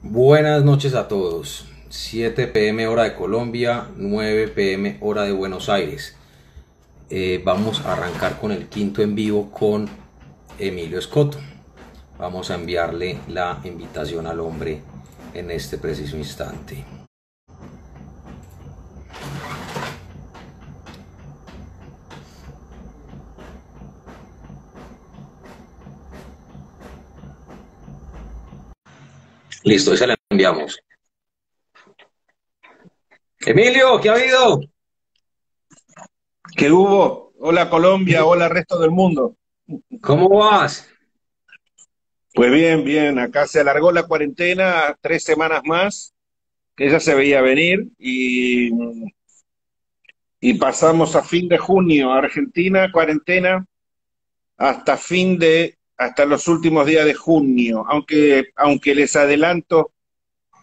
Buenas noches a todos. 7 p.m. hora de Colombia, 9 p.m. hora de Buenos Aires. Vamos a arrancar con el quinto en vivo con Emilio Escoto. Vamos a enviarle la invitación al hombre en este preciso instante. Listo, ahí se la enviamos. Emilio, ¿qué ha habido? ¿Qué hubo? Hola Colombia, hola resto del mundo. ¿Cómo vas? Pues bien, bien, acá se alargó la cuarentena 3 semanas más, que ya se veía venir, y pasamos a fin de junio a Argentina, cuarentena, hasta los últimos días de junio, aunque les adelanto,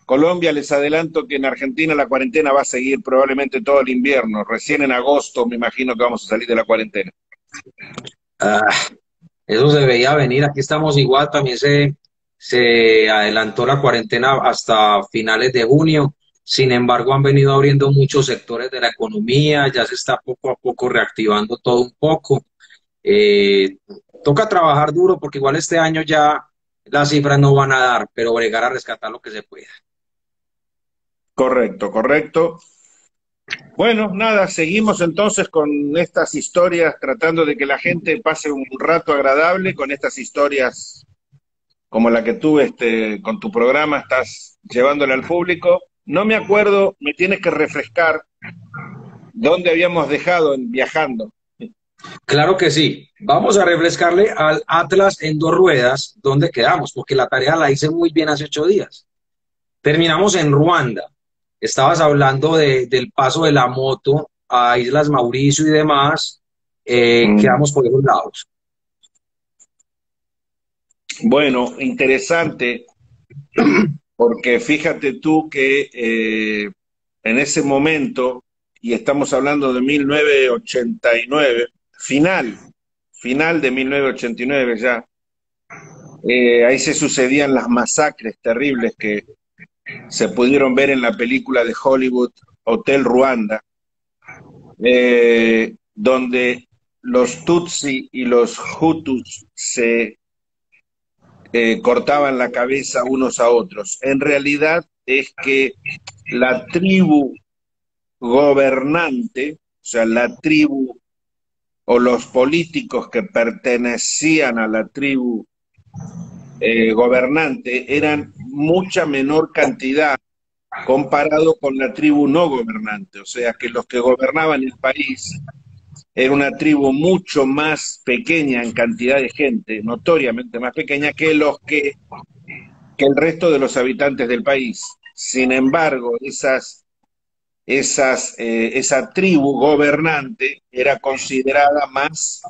Colombia les adelanto que en Argentina la cuarentena va a seguir probablemente todo el invierno, recién en agosto me imagino que vamos a salir de la cuarentena. Ah, eso se veía venir. Aquí estamos igual. También se adelantó la cuarentena hasta finales de junio. Sin embargo, han venido abriendo muchos sectores de la economía. Ya se está poco a poco reactivando todo un poco. Eh, Toca trabajar duro porque igual este año ya las cifras no van a dar, pero bregar a rescatar lo que se pueda. Correcto, correcto. Bueno, nada, seguimos entonces con estas historias, tratando de que la gente pase un rato agradable con estas historias como la que tú con tu programa estás llevándole al público. No me acuerdo, me tienes que refrescar dónde habíamos dejado en viajando. Claro que sí. Vamos a refrescarle al Atlas en dos ruedas dónde quedamos, porque la tarea la hice muy bien hace 8 días. Terminamos en Ruanda. Estabas hablando del paso de la moto a Islas Mauricio y demás. Mm. Quedamos por esos lados. Bueno, interesante, porque fíjate tú que en ese momento, y estamos hablando de 1989, final de 1989 ya, ahí se sucedían las masacres terribles que se pudieron ver en la película de Hollywood Hotel Ruanda, donde los Tutsi y los Hutus se cortaban la cabeza unos a otros. En realidad es que la tribu gobernante, o sea, la tribu o los políticos que pertenecían a la tribu gobernante eran mucha menor cantidad comparado con la tribu no gobernante, o sea que los que gobernaban el país era una tribu mucho más pequeña en cantidad de gente, notoriamente más pequeña que el resto de los habitantes del país. Sin embargo, esa tribu gobernante era considerada más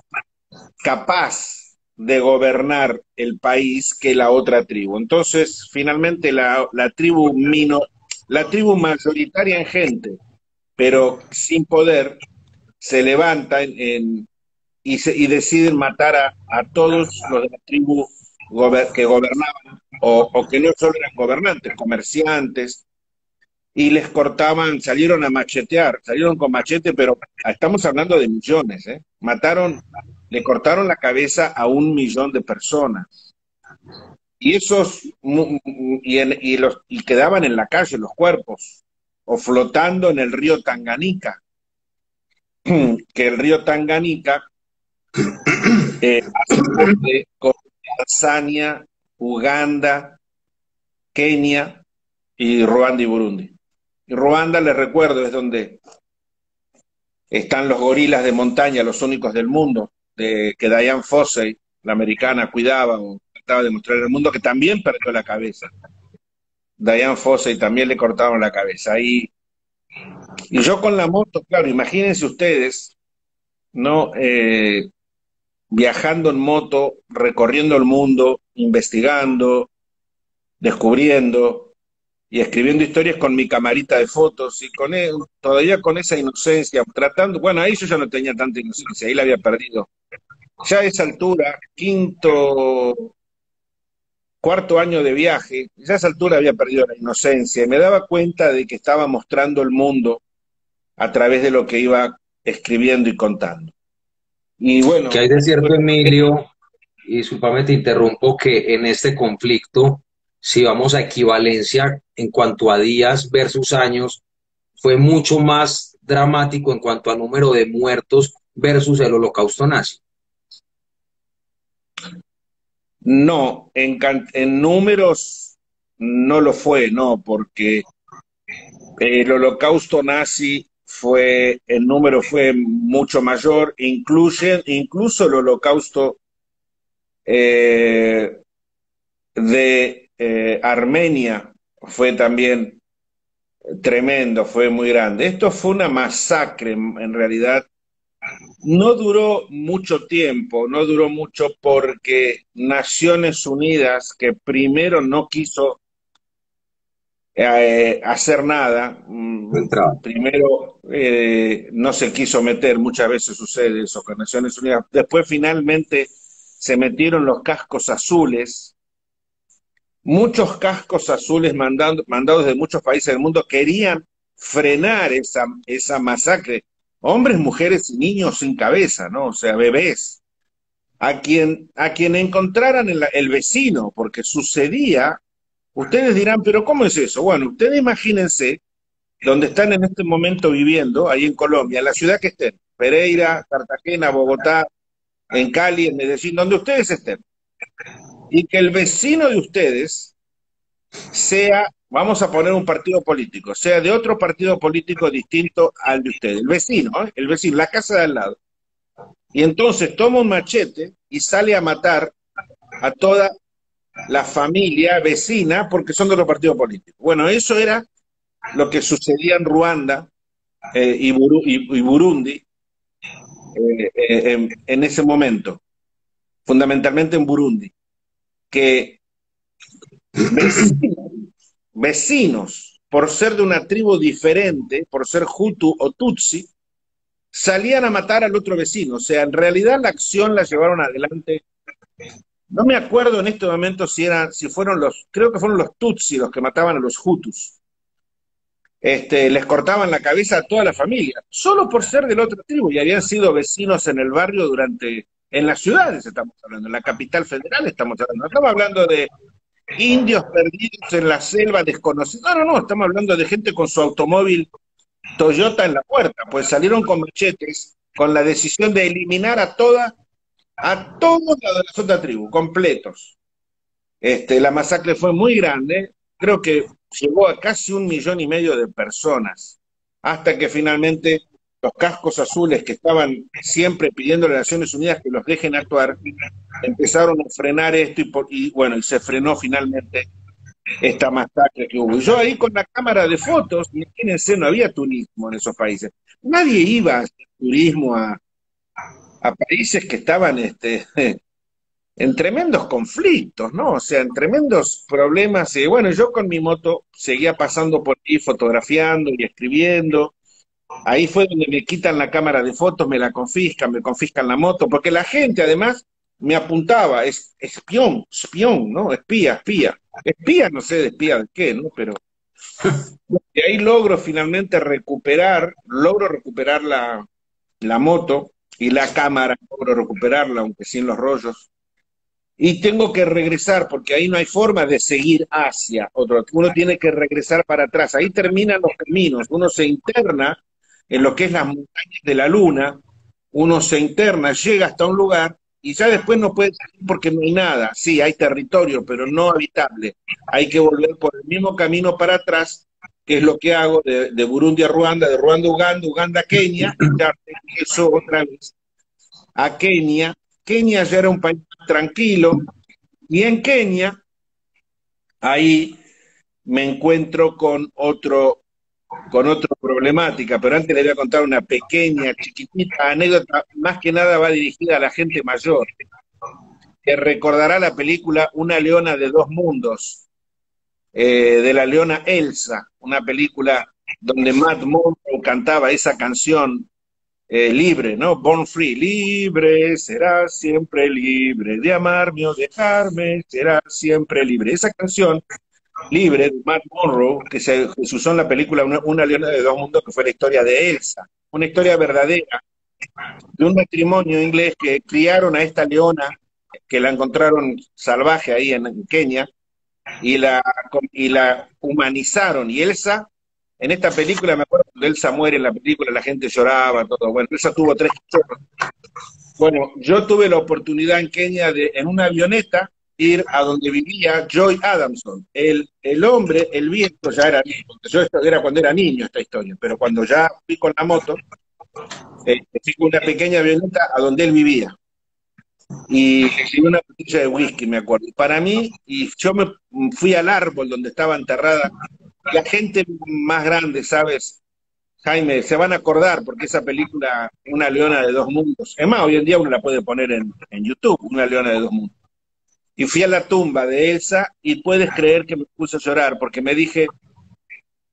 capaz de gobernar el país que la otra tribu. Entonces, finalmente, la tribu mayoritaria en gente, pero sin poder, se levanta y deciden matar a todos los de la tribu que gobernaban, o que no solo eran gobernantes, comerciantes, y les cortaban, salieron con machete, pero estamos hablando de millones, ¿eh? Le cortaron la cabeza a 1 millón de personas. Y esos, y quedaban en la calle los cuerpos, o flotando en el río Tanganica, que el río Tanganica hace borde con Tanzania, Uganda, Kenia y Ruanda y Burundi. Y Ruanda, les recuerdo, es donde están los gorilas de montaña, los únicos del mundo, que Diane Fossey, la americana, cuidaba o trataba de mostrar al mundo, que también perdió la cabeza. Diane Fossey también le cortaron la cabeza. Y yo con la moto, claro, imagínense ustedes, ¿no? Viajando en moto, recorriendo el mundo, investigando, descubriendo y escribiendo historias con mi camarita de fotos y todavía con esa inocencia, tratando, bueno, ahí yo ya no tenía tanta inocencia, ahí la había perdido. Ya a esa altura, cuarto año de viaje, ya a esa altura había perdido la inocencia, y me daba cuenta de que estaba mostrando el mundo a través de lo que iba escribiendo y contando. Y Que bueno, hay de cierto, Emilio, y discúlpame te interrumpo, que en este conflicto, si vamos a equivalencia en cuanto a días versus años, fue mucho más dramático en cuanto a número de muertos versus el holocausto nazi. no, en números no lo fue, no, porque el holocausto nazi fue, el número fue mucho mayor, incluso el holocausto eh, de Armenia fue también tremendo, fue muy grande. Esto fue una masacre, en realidad. No duró mucho tiempo, no duró mucho porque Naciones Unidas, que primero no quiso hacer nada, Entrada. primero no se quiso meter, muchas veces sucede eso con Naciones Unidas, después finalmente se metieron los cascos azules, muchos cascos azules mandados de muchos países del mundo querían frenar esa masacre, hombres, mujeres y niños sin cabeza, ¿no? O sea, bebés, a quien encontraran el vecino, porque sucedía. Ustedes dirán, pero ¿cómo es eso? Bueno, ustedes imagínense donde están en este momento viviendo, ahí en Colombia, en la ciudad que estén, Pereira, Cartagena, Bogotá, en Cali, en Medellín, donde ustedes estén, y que el vecino de ustedes sea, vamos a poner un partido político, sea de otro partido político distinto al de ustedes, el vecino, la casa de al lado. Y entonces toma un machete y sale a matar a toda la familia vecina porque son de otro partido político. Bueno, eso era lo que sucedía en Ruanda y Burundi en ese momento, fundamentalmente en Burundi, que vecinos, vecinos, por ser de una tribu diferente, por ser Hutu o Tutsi, salían a matar al otro vecino. O sea, en realidad la acción la llevaron adelante. No me acuerdo en este momento si fueron creo que fueron los Tutsi los que mataban a los Hutus. Les cortaban la cabeza a toda la familia, solo por ser de la otra tribu, y habían sido vecinos en el barrio en las ciudades estamos hablando, en la capital federal estamos hablando, no estamos hablando de indios perdidos en la selva desconocidos, no, no, no, estamos hablando de gente con su automóvil Toyota en la puerta, pues salieron con machetes, con la decisión de eliminar a todos los de la otra tribu, completos. La masacre fue muy grande, creo que llegó a casi 1,5 millones de personas, hasta que finalmente los cascos azules que estaban siempre pidiendo a las Naciones Unidas que los dejen actuar, empezaron a frenar esto bueno, y se frenó finalmente esta masacre que hubo. Y yo ahí con la cámara de fotos, imagínense, no había turismo en esos países. Nadie iba a hacer turismo a países que estaban en tremendos conflictos, ¿no? O sea, en tremendos problemas. Y bueno, yo con mi moto seguía pasando por ahí fotografiando y escribiendo. Ahí fue donde me quitan la cámara de fotos, me confiscan la moto, porque la gente además me apuntaba, es espión, ¿no? Espía, no sé de espía de qué, ¿no? Pero de ahí logro recuperar la moto y la cámara, logro recuperarla, aunque sin los rollos. Y tengo que regresar, porque ahí no hay forma de seguir hacia otro. Uno tiene que regresar para atrás. Ahí terminan los caminos. Uno se interna en lo que es las montañas de la luna. Uno se interna, llega hasta un lugar y ya después no puede salir porque no hay nada. Sí, hay territorio, pero no habitable. Hay que volver por el mismo camino para atrás, que es lo que hago de Burundi a Ruanda, de Ruanda a Uganda, Uganda a Kenia, y ya regreso otra vez a Kenia. Kenia ya era un país tranquilo, y en Kenia, ahí me encuentro con otra problemática, pero antes le voy a contar una pequeña, chiquitita anécdota, más que nada va dirigida a la gente mayor, que recordará la película Una leona de dos mundos, de la leona Elsa, una película donde Matt Monro cantaba esa canción libre, ¿no? Born Free, libre, será siempre libre, de amarme o dejarme, será siempre libre. Esa canción, Libre, de Matt Monroe, que se usó en la película Una leona de dos mundos, que fue la historia de Elsa, una historia verdadera de un matrimonio inglés que criaron a esta leona, que la encontraron salvaje ahí en Kenia, y la humanizaron. Y Elsa, en esta película, me acuerdo cuando Elsa muere en la película, la gente lloraba, todo. Bueno, Elsa tuvo 3 cachorros. Bueno, yo tuve la oportunidad en Kenia de, en una avioneta, ir a donde vivía Joy Adamson. El hombre, el viejo, ya era viejo. Yo esto era cuando era niño esta historia, pero cuando ya fui con la moto, fui con una pequeña avioneta a donde él vivía. Y le una botella de whisky, me acuerdo. Y para mí, y yo me fui al árbol donde estaba enterrada, la gente más grande, ¿sabes? Jaime, se van a acordar porque esa película, Una leona de dos mundos, es más, hoy en día uno la puede poner en YouTube, Una leona de dos mundos. Y fui a la tumba de Elsa y puedes creer que me puse a llorar porque me dije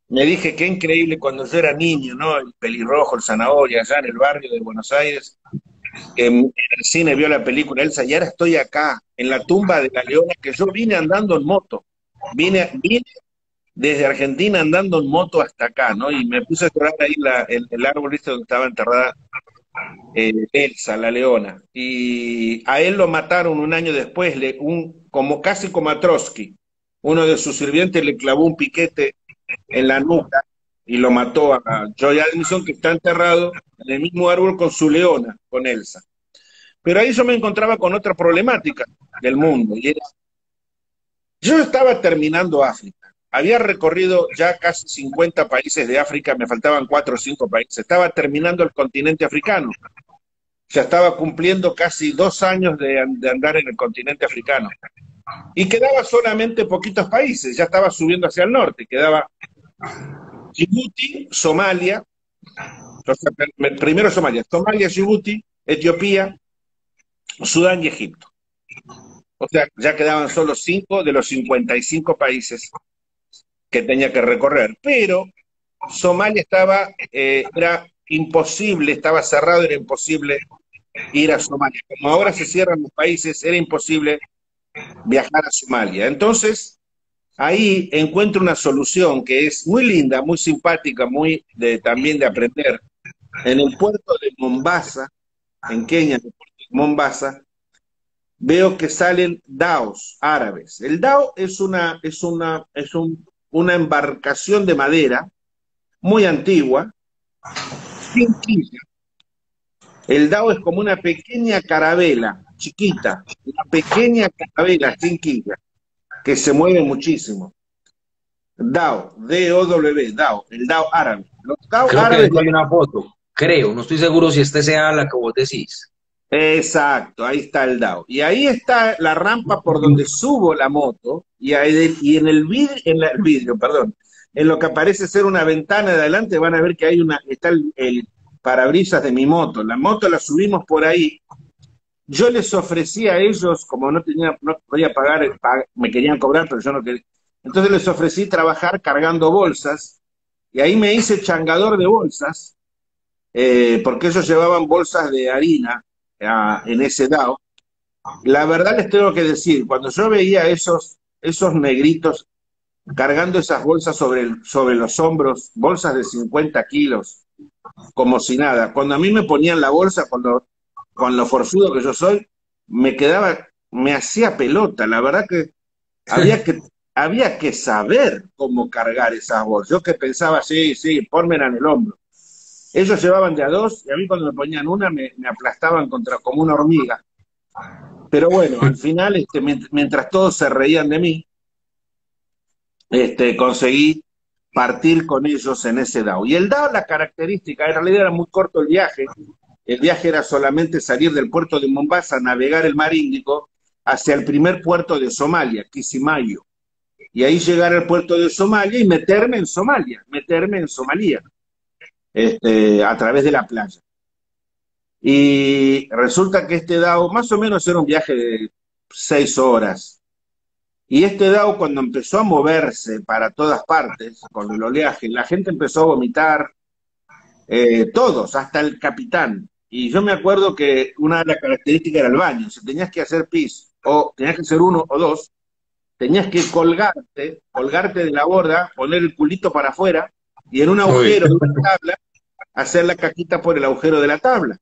qué increíble cuando yo era niño, ¿no? El pelirrojo, el zanahoria, allá en el barrio de Buenos Aires, que en el cine vio la película Elsa y ahora estoy acá, en la tumba de la leona, que yo vine andando en moto. Vine desde Argentina andando en moto hasta acá, ¿no? Y me puse a llorar ahí el árbol, ¿viste? Donde estaba enterrada Elsa, la leona. Y a él lo mataron un año después, como casi como a Trotsky. Uno de sus sirvientes le clavó un piquete en la nuca y lo mató a Joy Adamson, que está enterrado en el mismo árbol con su leona, con Elsa. Pero ahí yo me encontraba con otra problemática del mundo, y era, yo estaba terminando África, había recorrido ya casi 50 países de África, me faltaban 4 o 5 países, estaba terminando el continente africano, ya estaba cumpliendo casi 2 años de andar en el continente africano, y quedaba solamente poquitos países, ya estaba subiendo hacia el norte, quedaba Djibouti, Somalia, o sea, primero Somalia, Djibouti, Etiopía, Sudán y Egipto. O sea, ya quedaban solo 5 de los 55 países que tenía que recorrer. Pero Somalia era imposible, estaba cerrado, era imposible ir a Somalia. Como ahora se cierran los países, era imposible viajar a Somalia. Entonces, ahí encuentro una solución que es muy linda, muy simpática, también de aprender. En el puerto de Mombasa, en Kenia, en el puerto de Mombasa, veo que salen daos árabes. El dao una embarcación de madera muy antigua, sin quilla. El dao es como una pequeña carabela, chiquita, una pequeña carabela sin quilla, que se mueve muchísimo. Dao, D-O-W, Dao, el Dao árabe. Los Dao Creo que de árabes. eso hay una foto, creo, no estoy seguro si este sea la que vos decís. Exacto, ahí está el DAO. Y ahí está la rampa por donde subo la moto, y en el vidrio, perdón, en lo que parece ser una ventana de adelante, van a ver que está el parabrisas de mi moto. La moto la subimos por ahí. Yo les ofrecí a ellos, como no podía pagar, me querían cobrar, pero yo no quería. Entonces les ofrecí trabajar cargando bolsas, y ahí me hice changador de bolsas, porque ellos llevaban bolsas de harina en ese DAO. La verdad les tengo que decir, cuando yo veía esos negritos cargando esas bolsas sobre los hombros, bolsas de 50 kilos, como si nada, cuando a mí me ponían la bolsa, con lo forzudo que yo soy, me hacía pelota. La verdad que había que, había que saber cómo cargar esas bolsas. Yo que pensaba, sí, pónmela en el hombro. Ellos llevaban de a dos y a mí cuando me ponían una me aplastaban como una hormiga. Pero bueno, al final, mientras todos se reían de mí, conseguí partir con ellos en ese DAO. Y el DAO, la característica, en realidad era muy corto el viaje era solamente salir del puerto de Mombasa, navegar el mar Índico hacia el primer puerto de Somalia, Kismayo, y ahí llegar al puerto de Somalia y meterme en Somalia, a través de la playa. Y resulta que este DAO más o menos era un viaje de 6 horas. Y este DAO cuando empezó a moverse para todas partes con el oleaje, la gente empezó a vomitar, todos, hasta el capitán. Y yo me acuerdo que una de las características era el baño. Si tenías que hacer pis, o tenías que hacer uno o dos, tenías que colgarte de la borda, poner el culito para afuera, y en un Uy, agujero de una tabla, hacer la caquita por el agujero de la tabla.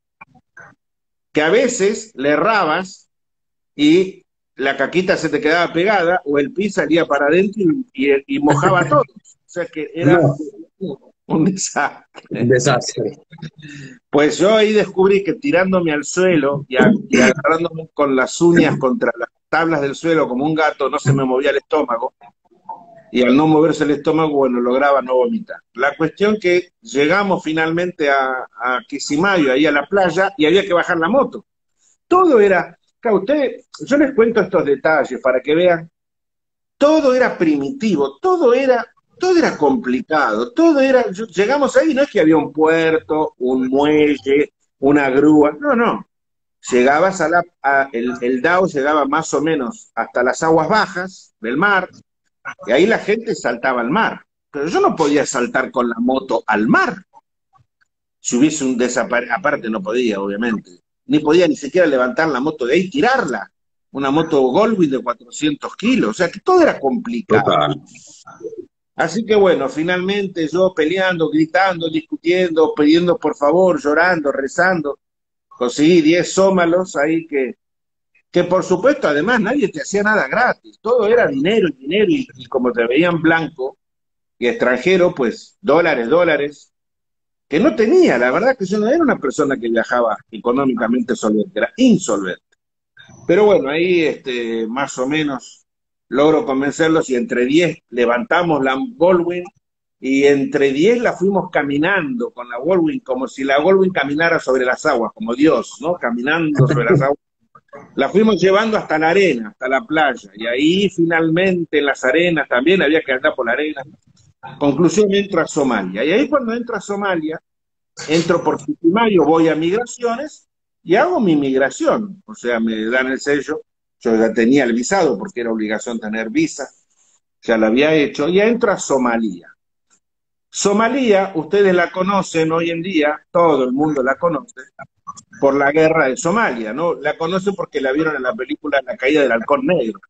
Que a veces le errabas y la caquita se te quedaba pegada, o el pis salía para adentro y mojaba todo. O sea que era no, un desastre. un desastre. Pues yo ahí descubrí que tirándome al suelo y agarrándome con las uñas contra las tablas del suelo como un gato, no se me movía el estómago. Y al no moverse el estómago, bueno, lograba no vomitar. La cuestión que llegamos finalmente a Quisimayo, ahí a la playa, y había que bajar la moto. Todo era, claro, yo les cuento estos detalles para que vean, todo era primitivo, todo era complicado, llegamos ahí, no es que había un puerto, un muelle, una grúa, no, no. Llegabas el DAO llegaba más o menos hasta las aguas bajas del mar, y ahí la gente saltaba al mar. Pero yo no podía saltar con la moto al mar. Si hubiese un aparte no podía, obviamente. Ni podía ni siquiera levantar la moto de ahí y tirarla. Una moto Goldwing de 400 kilos. O sea que todo era complicado. Total. Así que bueno, finalmente yo peleando, gritando, discutiendo, pidiendo por favor, llorando, rezando, conseguí 10 sómalos ahí que por supuesto además nadie te hacía nada gratis. Todo era dinero y dinero y como te veían blanco y extranjero, pues dólares, dólares, que no tenía, la verdad que yo no era una persona que viajaba económicamente solvente, era insolvente. Pero bueno, ahí más o menos logro convencerlos y entre 10 levantamos la Goldwing y entre 10 la fuimos caminando con la Goldwing como si la Goldwing caminara sobre las aguas, como Dios, ¿no? Caminando sobre las aguas. La fuimos llevando hasta la arena, hasta la playa, y ahí finalmente en las arenas también había que andar por la arena. Conclusión, entro a Somalia. Y ahí cuando entro a Somalia, entro por Putumayo, voy a migraciones y hago mi migración. O sea, me dan el sello. Yo ya tenía el visado porque era obligación tener visa. Ya lo había hecho. Y entro a Somalia. Somalia, ustedes la conocen hoy en día, todo el mundo la conoce, por la guerra de Somalia, ¿no? La conocen porque la vieron en la película La caída del halcón negro.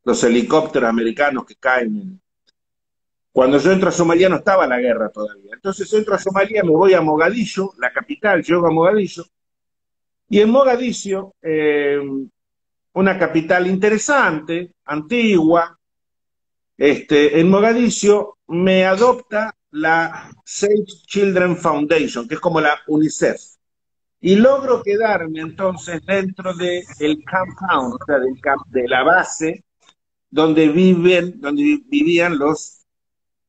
Los helicópteros americanos que caen. Cuando yo entro a Somalia no estaba la guerra todavía. Entonces entro a Somalia, me voy a Mogadiscio, la capital, llego a Mogadiscio, y en Mogadiscio, una capital interesante, antigua, en Mogadiscio me adopta la Save Children Foundation, que es como la UNICEF, y logro quedarme entonces dentro del compound, o sea, de la base donde vivían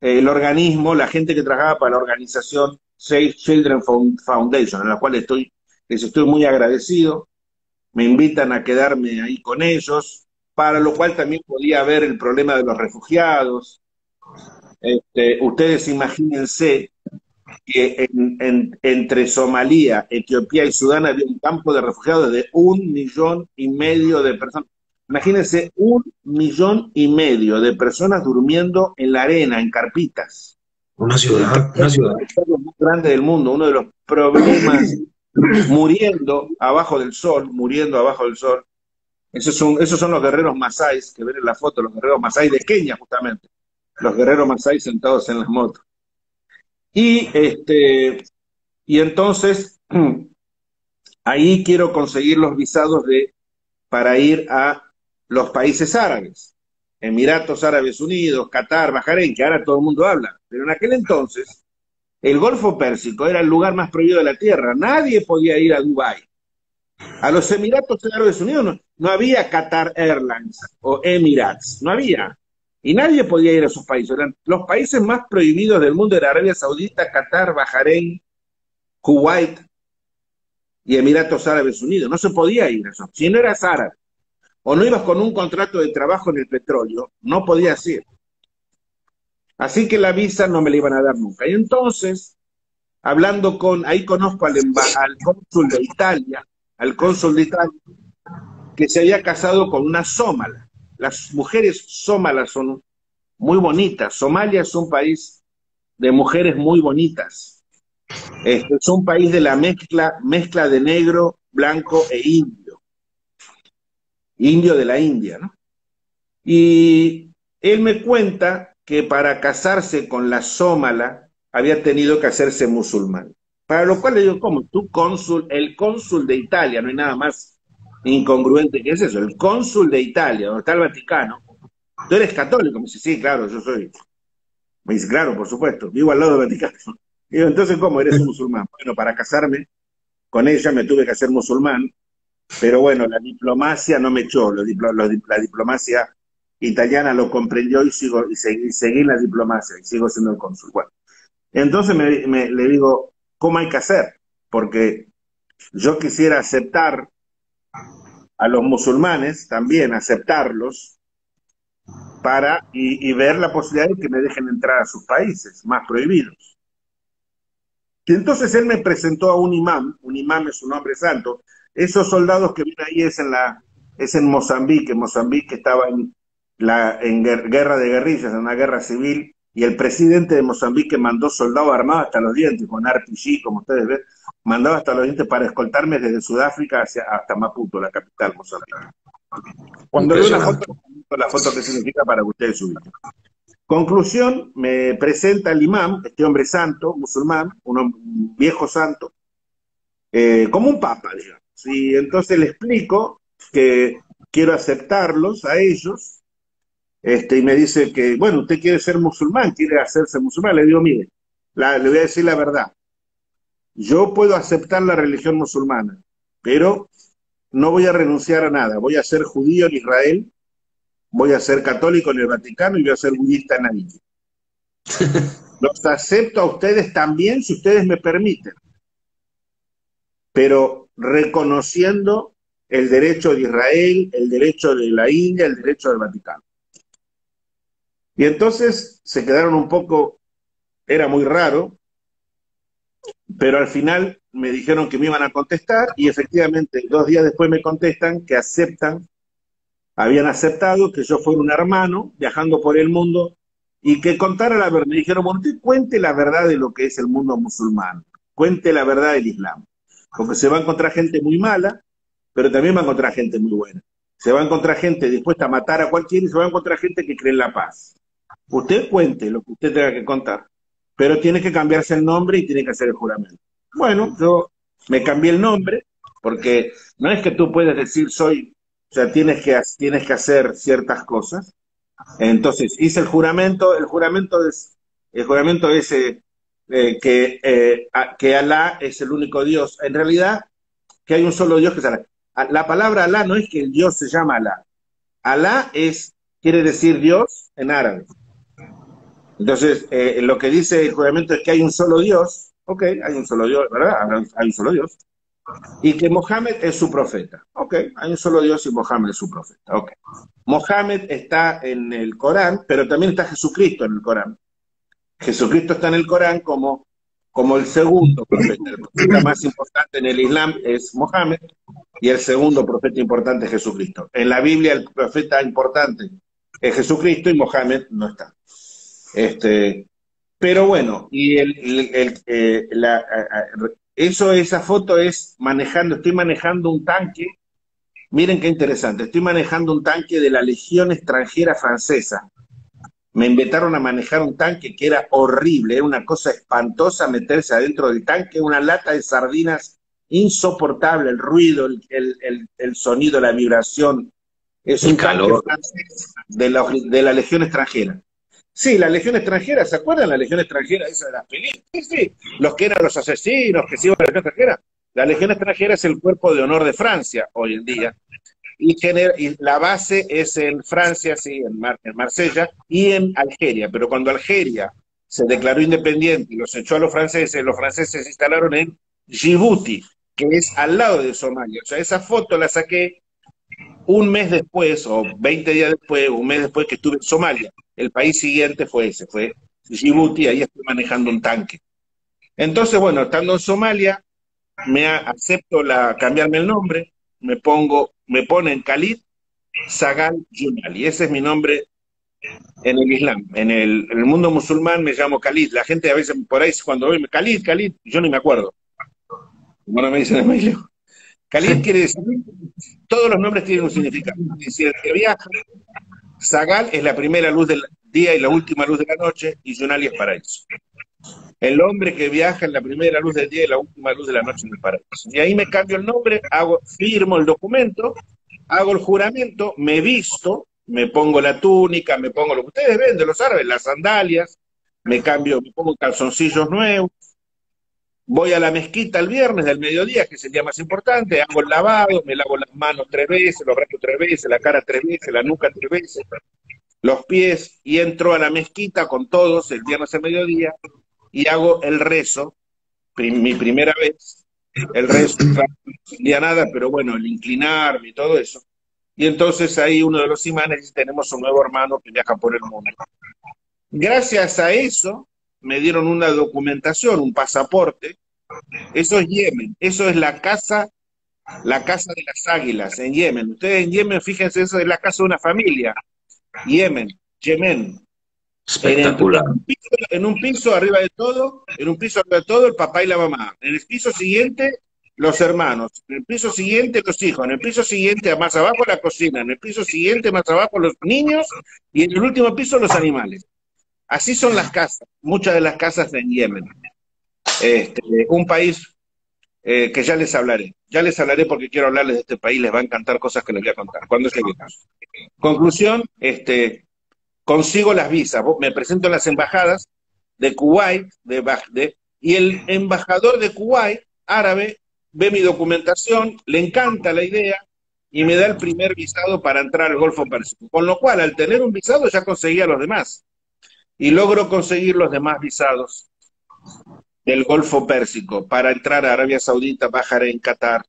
el organismo, la gente que trabajaba para la organización Save Children Foundation, a la cual les estoy muy agradecido. Me invitan a quedarme ahí con ellos, para lo cual también podía ver el problema de los refugiados. Ustedes imagínense que entre Somalia, Etiopía y Sudán había un campo de refugiados de 1,5 millones de personas. Imagínense 1,5 millones de personas durmiendo en la arena, en carpitas. Una ciudad, una ciudad. El más grande del mundo, uno de los problemas, muriendo abajo del sol, muriendo abajo del sol. Esos son los guerreros masáis que ven en la foto, los guerreros masáis de Kenia, justamente. Los guerreros masáis sentados en las motos. Y entonces, ahí quiero conseguir los visados para ir a los países árabes, Emiratos Árabes Unidos, Qatar, Bahrein, que ahora todo el mundo habla, pero en aquel entonces el Golfo Pérsico era el lugar más prohibido de la tierra, nadie podía ir a Dubái. A los Emiratos Árabes Unidos no había Qatar Airlines o Emirates, no había. Y nadie podía ir a esos países. Eran los países más prohibidos del mundo, era Arabia Saudita, Qatar, Bahrein, Kuwait y Emiratos Árabes Unidos. No se podía ir a eso. Si no eras árabe o no ibas con un contrato de trabajo en el petróleo, no podías ir. Así que la visa no me la iban a dar nunca. Y entonces, ahí conozco al cónsul de Italia, que se había casado con una sómala. Las mujeres sómalas son muy bonitas. Somalia es un país de mujeres muy bonitas. Es un país de la mezcla de negro, blanco e indio. Indio de la India, ¿no? Y él me cuenta que para casarse con la sómala había tenido que hacerse musulmán. Para lo cual le digo, ¿cómo? Tú cónsul, el cónsul de Italia, no hay nada más incongruente que es eso, el cónsul de Italia, donde está el Vaticano, tú eres católico. Me dice, sí, claro, yo soy. Me dice, claro, por supuesto, vivo al lado del Vaticano. Y digo, entonces, ¿cómo eres un musulmán? Bueno, para casarme con ella me tuve que hacer musulmán, pero bueno, la diplomacia no me echó, la diplomacia italiana lo comprendió seguí la diplomacia y sigo siendo el cónsul. Bueno, entonces le digo, ¿cómo hay que hacer? Porque yo quisiera aceptar a los musulmanes, también aceptarlos, y ver la posibilidad de que me dejen entrar a sus países más prohibidos. Y entonces él me presentó a un imam es un hombre santo. Esos soldados que vienen ahí es en Mozambique estaba en guerra de guerrillas, en una guerra civil, y el presidente de Mozambique mandó soldados armados hasta los dientes, con RPG, como ustedes ven, mandaba hasta los dientes para escoltarme desde Sudáfrica hasta Maputo, la capital Mozambique. Cuando veo Impresionante. la foto que significa para que ustedes se ubiquen. Conclusión, me presenta el imam, este hombre santo, musulmán, un viejo santo, como un papa, digamos. Y entonces le explico que quiero aceptarlos a ellos, y me dice que, bueno, usted quiere ser musulmán, quiere hacerse musulmán. Le digo, mire, le voy a decir la verdad. Yo puedo aceptar la religión musulmana, pero no voy a renunciar a nada. Voy a ser judío en Israel, voy a ser católico en el Vaticano y voy a ser budista en la India. Los acepto a ustedes también si ustedes me permiten, pero reconociendo el derecho de Israel, el derecho de la India, el derecho del Vaticano. Y entonces se quedaron un poco, era muy raro, pero al final me dijeron que me iban a contestar y efectivamente 2 días después me contestan que habían aceptado que yo fuera un hermano viajando por el mundo y que contara la verdad. Me dijeron, bueno, usted cuente la verdad de lo que es el mundo musulmán, cuente la verdad del Islam, porque se va a encontrar gente muy mala, pero también va a encontrar gente muy buena. Se va a encontrar gente dispuesta a matar a cualquiera y se va a encontrar gente que cree en la paz. Usted cuente lo que usted tenga que contar, pero tiene que cambiarse el nombre y tiene que hacer el juramento. Bueno, yo me cambié el nombre, porque no es que tú puedes decir soy, o sea, tienes que hacer ciertas cosas. Entonces hice el juramento es que Alá es el único Dios. En realidad, que hay un solo Dios que es Alá. La palabra Alá no es que el Dios se llama Alá. Alá quiere decir Dios en árabe. Entonces, lo que dice el juramento es que hay un solo Dios. Ok, hay un solo Dios, ¿verdad? Hay un solo Dios. Y que Mohammed es su profeta. Ok, hay un solo Dios y Mohammed es su profeta. Ok. Mohammed está en el Corán, pero también está Jesucristo en el Corán. Jesucristo está en el Corán como el segundo profeta. El profeta más importante en el Islam es Mohammed y el segundo profeta importante es Jesucristo. En la Biblia el profeta importante es Jesucristo y Mohammed no está. Pero bueno, y esa foto es estoy manejando un tanque. Miren qué interesante, estoy manejando un tanque de la Legión Extranjera Francesa. Me invitaron a manejar un tanque que era horrible, era una cosa espantosa meterse adentro del tanque, una lata de sardinas insoportable, el ruido, el sonido, la vibración. Es El un tanque calor. francés de la Legión Extranjera. Sí, la Legión Extranjera, ¿se acuerdan la Legión Extranjera? Esa de las películas. Sí, sí, los que eran los asesinos que se iban a la Legión Extranjera. La Legión Extranjera es el cuerpo de honor de Francia hoy en día. Y la base es en Francia, sí, en Marsella y en Algeria. Pero cuando Algeria se declaró independiente y los echó a los franceses se instalaron en Djibouti, que es al lado de Somalia. O sea, esa foto la saqué un mes después, o 20 días después, o un mes después que estuve en Somalia. El país siguiente fue Djibouti, ahí estoy manejando un tanque. Entonces, bueno, estando en Somalia, acepto cambiarme el nombre, me ponen Khalid Sagal Junali, ese es mi nombre en el Islam. En el mundo musulmán me llamo Khalid. La gente a veces por ahí cuando ve Khalid, Khalid, yo ni me acuerdo. Bueno, me dicen Emilio. Khalid quiere decir, todos los nombres tienen un significado. Es decir, el que viaja, Sagal es la primera luz del día y la última luz de la noche, y Yunali es paraíso. El hombre que viaja en la primera luz del día y la última luz de la noche en el paraíso. Y ahí me cambio el nombre, firmo el documento, hago el juramento, me visto, me pongo la túnica, me pongo lo que ustedes ven de los árabes, las sandalias, me cambio, me pongo calzoncillos nuevos, voy a la mezquita el viernes del mediodía, que es el día más importante, hago el lavado, me lavo las manos 3 veces, los brazos 3 veces, la cara 3 veces, la nuca 3 veces, los pies, y entro a la mezquita con todos el viernes al mediodía y hago el rezo, mi primera vez, el rezo, no entendía nada, pero bueno, el inclinarme y todo eso. Y entonces ahí uno de los imanes, tenemos un nuevo hermano que viaja por el mundo. Gracias a eso me dieron una documentación, un pasaporte. Eso es Yemen, eso es la casa de las águilas en Yemen. Ustedes en Yemen, fíjense, eso es la casa de una familia. Yemen, Yemen. Espectacular. En un piso arriba de todo, en un piso arriba de todo, el papá y la mamá. En el piso siguiente, los hermanos. En el piso siguiente, los hijos. En el piso siguiente, más abajo, la cocina. En el piso siguiente, más abajo, los niños. Y en el último piso, los animales. Así son las casas, muchas de las casas en Yemen. Un país que ya les hablaré. Ya les hablaré porque quiero hablarles de este país, les va a encantar cosas que les voy a contar. Cuando llegue el caso. Conclusión, consigo las visas, me presento en las embajadas de Kuwait, y el embajador de Kuwait, árabe, ve mi documentación, le encanta la idea y me da el primer visado para entrar al Golfo Pérsico. Con lo cual, al tener un visado ya conseguía los demás. Y logro conseguir los demás visados del Golfo Pérsico para entrar a Arabia Saudita, Bahrein, Qatar.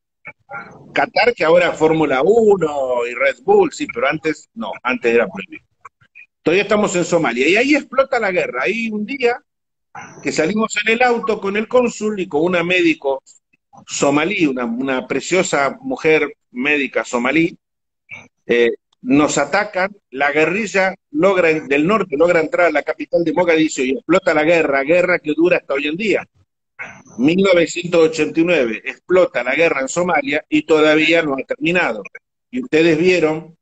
Qatar, que ahora Fórmula 1 y Red Bull, sí, pero antes no, antes era prohibido. Todavía estamos en Somalia y ahí explota la guerra. Ahí un día que salimos en el auto con el cónsul y con una médico somalí, una preciosa mujer médica somalí, nos atacan, la guerrilla del norte logra entrar a la capital de Mogadiscio y explota la guerra que dura hasta hoy en día. 1989 explota la guerra en Somalia y todavía no ha terminado. Y ustedes vieron,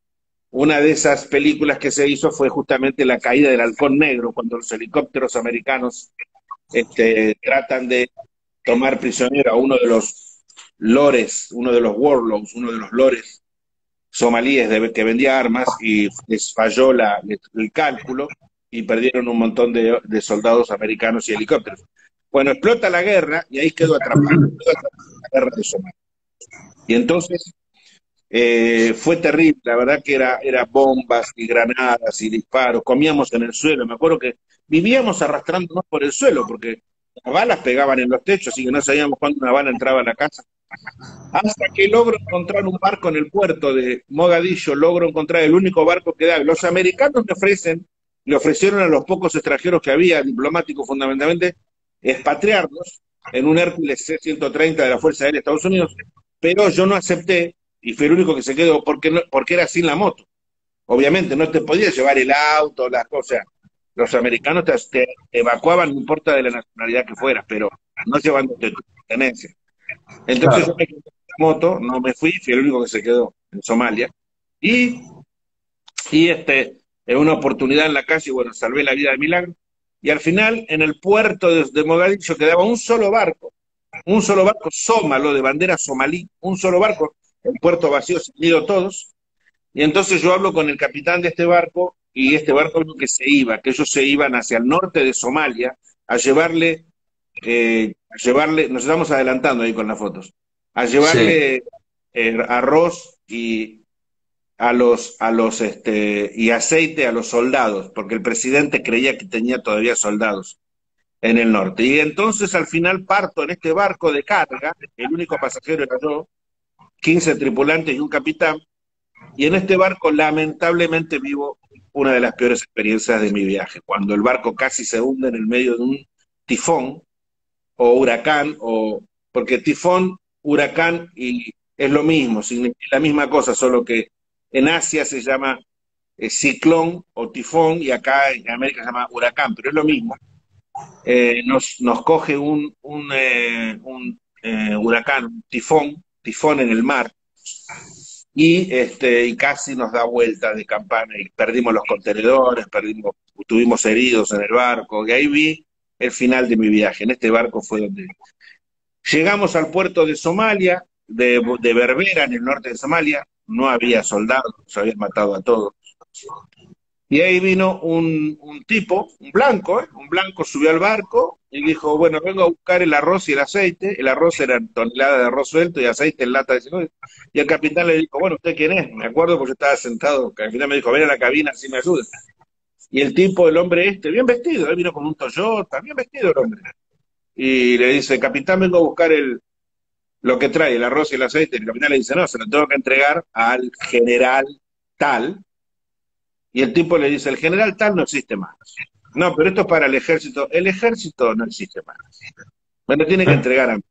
una de esas películas que se hizo fue justamente La caída del halcón negro, cuando los helicópteros americanos tratan de tomar prisionero a uno de los lores, uno de los warlords, uno de los lores somalíes que vendía armas y les falló el cálculo y perdieron un montón de soldados americanos y helicópteros. Bueno, explota la guerra y ahí quedó atrapado la guerra de Somalia. Y entonces fue terrible, la verdad que era bombas y granadas y disparos, comíamos en el suelo, me acuerdo que vivíamos arrastrándonos por el suelo porque las balas pegaban en los techos y que no sabíamos cuándo una bala entraba a la casa. Hasta que logro encontrar un barco en el puerto de Mogadiscio, logro encontrar el único barco que da. Los americanos le ofrecieron a los pocos extranjeros que había, diplomáticos fundamentalmente, expatriarnos en un Hércules C-130 de la Fuerza Aérea de Estados Unidos, pero yo no acepté y fui el único que se quedó porque era sin la moto. Obviamente no te podías llevar el auto, las cosas. Los americanos te evacuaban, no importa de la nacionalidad que fueras, pero no llevándote tu pertenencia. Entonces yo Claro. me quedé en la moto, no me fui el único que se quedó en Somalia. Y, en una oportunidad en la calle, bueno, salvé la vida de milagro. Y al final, en el puerto de Mogadiscio quedaba un solo barco sómalo de bandera somalí, un solo barco, el puerto vacío, se han ido todos. Y entonces yo hablo con el capitán de este barco y este barco que que ellos se iban hacia el norte de Somalia a llevarle, nos estamos adelantando ahí con las fotos, a Sí, llevarle arroz y aceite a los soldados, porque el presidente creía que tenía todavía soldados en el norte. Y entonces al final parto en este barco de carga, el único pasajero era yo, 15 tripulantes y un capitán, y en este barco lamentablemente vivo una de las peores experiencias de mi viaje, cuando el barco casi se hunde en el medio de un tifón o huracán, porque tifón, huracán y es lo mismo, significa la misma cosa, solo que en Asia se llama ciclón o tifón, y acá en América se llama huracán, pero es lo mismo. Nos coge un huracán, un tifón en el mar, y casi nos da vuelta de campana y perdimos los contenedores, tuvimos heridos en el barco, y ahí vi el final de mi viaje. En este barco fue donde llegamos al puerto de Somalia, de Berbera, en el norte de Somalia. No había soldados, se habían matado a todos. Y ahí vino un tipo, un blanco subió al barco y dijo, bueno, vengo a buscar el arroz y el aceite. El arroz era tonelada de arroz suelto y aceite en lata de 50. Y el capitán le dijo, bueno, ¿usted quién es? Me acuerdo porque yo estaba sentado, que al final me dijo, ven a la cabina, así me ayuda. Y el tipo, el hombre bien vestido, él vino con un Toyota, bien vestido el hombre. Y le dice, capitán, vengo a buscar lo que trae, el arroz y el aceite. El capitán le dice, no, se lo tengo que entregar al general tal. Y el tipo le dice, el general tal no existe más. No, pero esto es para el ejército. El ejército no existe más. Bueno, tiene que entregar a mí.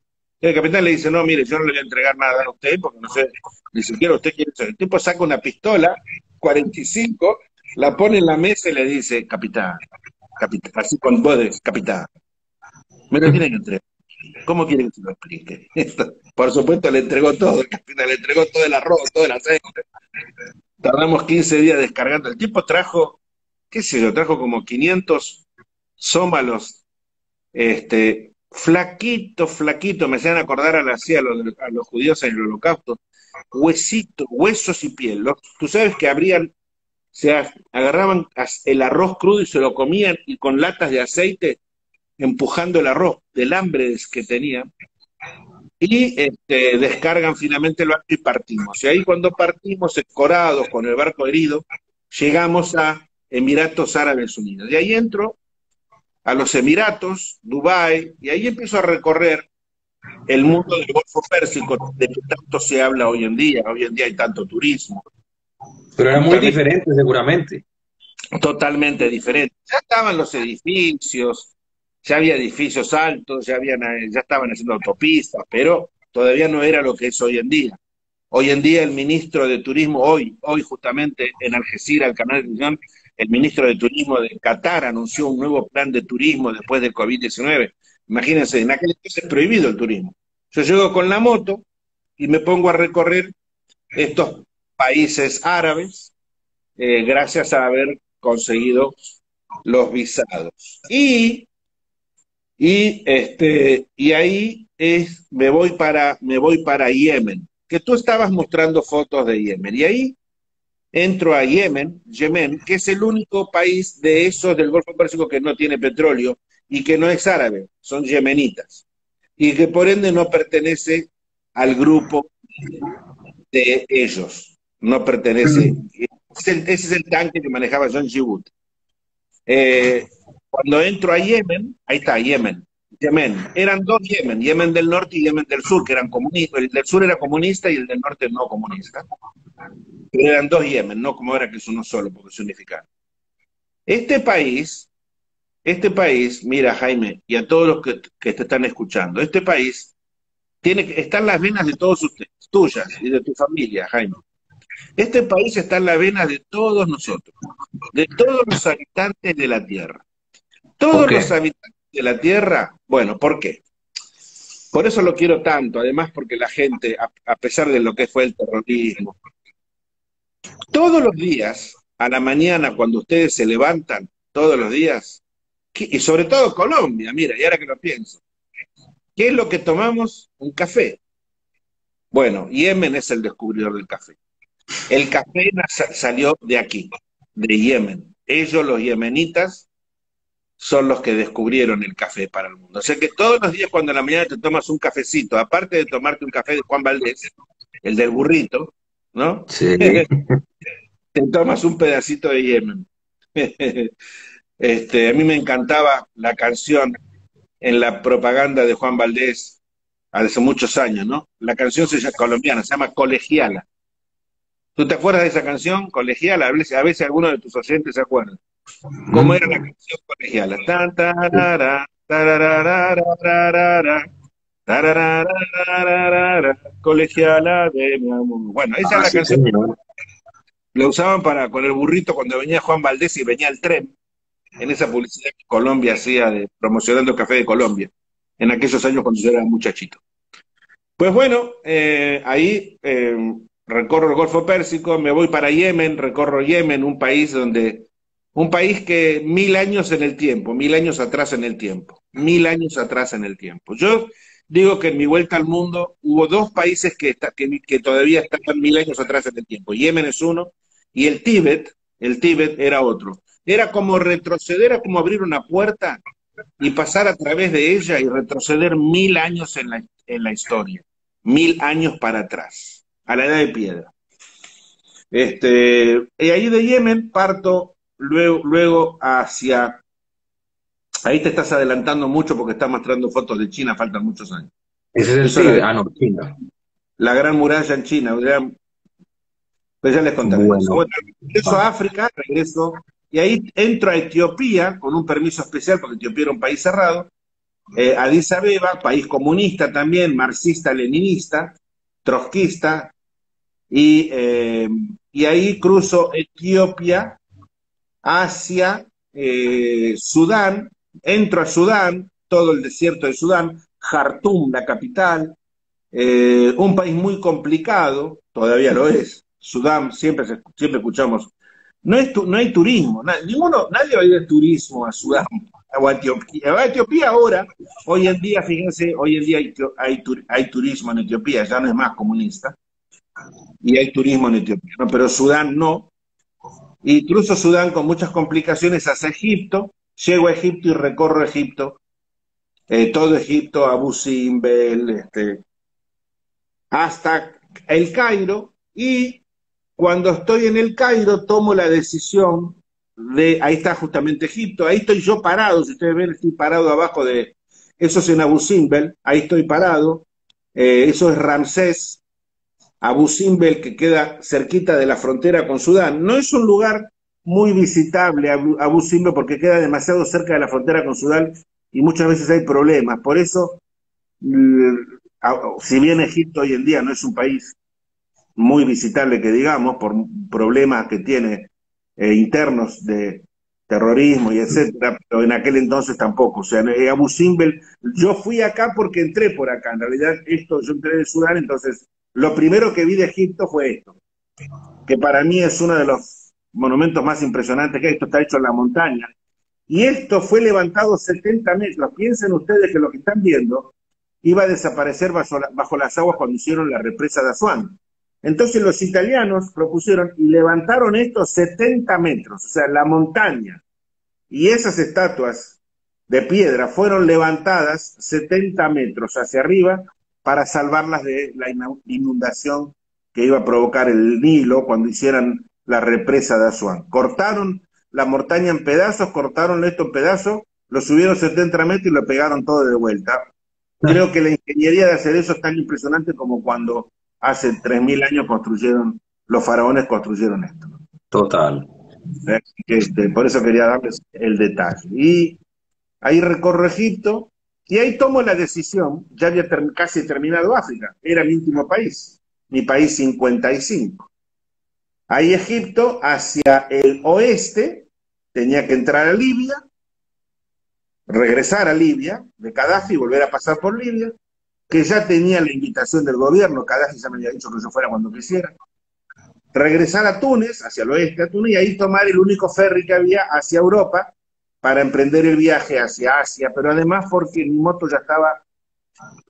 El capitán le dice, no, mire, yo no le voy a entregar nada a usted porque no sé, ni siquiera usted quiere ser. El tipo saca una pistola, 45, la pone en la mesa y le dice, capitán, así con voz de capitán, me lo tiene que entregar. ¿Cómo quiere que se lo explique? Por supuesto le entregó todo, el capitán le entregó todo el arroz, todo el aceite. Tardamos 15 días descargando. El tipo trajo, qué sé yo, trajo como 500 zómalos, flaquito, me hacían acordar a los judíos en el holocausto, huesos y piel. Tú sabes que agarraban el arroz crudo y se lo comían y con latas de aceite empujando el arroz del hambre que tenían. Y descargan finalmente el barco y partimos. Y ahí cuando partimos, escorados, con el barco herido, llegamos a Emiratos Árabes Unidos. De ahí entro a los Emiratos, Dubái, y ahí empiezo a recorrer el mundo del Golfo Pérsico, de que tanto se habla hoy en día. Hoy en día hay tanto turismo. Pero era muy diferente, seguramente. Totalmente diferente. Ya estaban los edificios, ya había edificios altos, ya estaban haciendo autopistas, pero todavía no era lo que es hoy en día. Hoy en día el ministro de Turismo, hoy justamente en Algeciras, el canal de televisión, el ministro de Turismo de Qatar anunció un nuevo plan de turismo después del COVID-19. Imagínense, en aquel entonces es prohibido el turismo. Yo llego con la moto y me pongo a recorrer estos países árabes, gracias a haber conseguido los visados. Y ahí me voy para Yemen, que tú estabas mostrando fotos de Yemen. Y ahí entro a Yemen, que es el único país de esos del Golfo Pérsico que no tiene petróleo y que no es árabe, son yemenitas. Y que por ende no pertenece al grupo de ellos. No pertenece. Ese es el tanque que manejaba John Giwood. Cuando entro a Yemen, ahí está, Yemen. Eran dos Yemen del norte y Yemen del sur, que eran comunistas. El del sur era comunista y el del norte no comunista. Pero eran dos Yemen, no como ahora que es uno solo, porque se unificaron. Este país, mira Jaime, y a todos los que te están escuchando, este país está en las venas de todos ustedes, tuyas y de tu familia, Jaime. Este país está en las venas de todos nosotros, de todos los habitantes de la Tierra. Todos los habitantes de la Tierra, bueno, ¿por qué? Por eso lo quiero tanto, además porque la gente, a pesar de lo que fue el terrorismo, todos los días, a la mañana, cuando ustedes se levantan, todos los días, y sobre todo Colombia, mira, y ahora que lo pienso, ¿qué es lo que tomamos? Un café. Bueno, Yemen es el descubridor del café. El café salió de aquí, de Yemen. Ellos, los yemenitas, son los que descubrieron el café para el mundo. O sea que todos los días cuando a la mañana te tomas un cafecito, aparte de tomarte un café de Juan Valdés, el del burrito, ¿no? Sí. Te tomas un pedacito de Yemen. A mí me encantaba la canción en la propaganda de Juan Valdés hace muchos años, ¿no? La canción colombiana, se llama Colegiala. ¿Tú te acuerdas de esa canción, Colegiala? A veces algunos de tus oyentes se acuerdan. ¿Cómo era la canción Colegiala? Tan, tarara, tarararararara, tarararararara, Colegiala de mi amor. Bueno, esa es la canción. Señor. Lo usaban para con el burrito cuando venía Juan Valdés y venía el tren, en esa publicidad que Colombia hacía de promocionando café de Colombia, en aquellos años cuando yo era muchachito. Pues bueno, ahí recorro el Golfo Pérsico, me voy para Yemen, recorro Yemen, un país que 1000 años en el tiempo, 1000 años atrás en el tiempo, 1000 años atrás en el tiempo. Yo digo que en mi vuelta al mundo hubo dos países que todavía están 1000 años atrás en el tiempo. Yemen es uno y el Tíbet era otro. Era como retroceder, era como abrir una puerta y pasar a través de ella y retroceder 1000 años en la historia, 1000 años para atrás, a la edad de piedra. Y ahí de Yemen parto luego hacia, ahí te estás adelantando mucho porque estás mostrando fotos de China, faltan muchos años. Ese es el Eso Tíbet. Ah, no, China. la gran muralla en China, pues ya les contaré de eso. Bueno, Bueno, regreso a África, y ahí entro a Etiopía con un permiso especial porque Etiopía era un país cerrado. Addis Abeba, país comunista también, marxista-leninista, trotskista, y ahí cruzo Etiopía hacia Sudán, entro a Sudán, todo el desierto de Sudán, Jartum, la capital, un país muy complicado, todavía lo es. Sudán, siempre escuchamos, no hay turismo, nadie va a ir de turismo a Sudán o a Etiopía. A Etiopía ahora, hoy en día, fíjense, hoy en día hay turismo en Etiopía, ya no es más comunista, y hay turismo en Etiopía, ¿no? Pero Sudán no. Y cruzo Sudán con muchas complicaciones hacia Egipto, llego a Egipto y recorro Egipto, todo Egipto, Abu Simbel, hasta el Cairo, y cuando estoy en el Cairo tomo la decisión ahí está justamente Egipto, ahí estoy yo parado, si ustedes ven, estoy parado abajo de, eso es en Abu Simbel, ahí estoy parado, eso es Ramsés, Abu Simbel, que queda cerquita de la frontera con Sudán. No es un lugar muy visitable Abu Simbel porque queda demasiado cerca de la frontera con Sudán y muchas veces hay problemas. Por eso, si bien Egipto hoy en día no es un país muy visitable que digamos, por problemas que tiene internos de terrorismo y etcétera, pero en aquel entonces tampoco. O sea, Abu Simbel, yo fui acá porque entré por acá. En realidad, yo entré de Sudán, entonces lo primero que vi de Egipto fue esto, que para mí es uno de los monumentos más impresionantes que hay. Esto está hecho en la montaña. Y esto fue levantado 70 metros. Piensen ustedes que lo que están viendo iba a desaparecer bajo las aguas cuando hicieron la represa de Asuán. Entonces los italianos propusieron y levantaron estos 70 metros, o sea, la montaña. Y esas estatuas de piedra fueron levantadas 70 metros hacia arriba para salvarlas de la inundación que iba a provocar el Nilo cuando hicieran la represa de Asuán. Cortaron la montaña en pedazos, cortaron esto en pedazos, lo subieron 70 metros y lo pegaron todo de vuelta. Creo que la ingeniería de hacer eso es tan impresionante como cuando hace 3000 años los faraones construyeron esto. total. Por eso quería darles el detalle. Y ahí recorro Egipto y ahí tomo la decisión, ya había casi terminado África, era mi último país, mi país 55. Ahí Egipto, hacia el oeste, tenía que entrar a Libia, regresar a Libia, de Gaddafi, volver a pasar por Libia, que ya tenía la invitación del gobierno, Gaddafi ya me había dicho que yo fuera cuando quisiera, regresar a Túnez, hacia el oeste a Túnez, y ahí tomar el único ferry que había hacia Europa para emprender el viaje hacia Asia, pero además porque mi moto ya estaba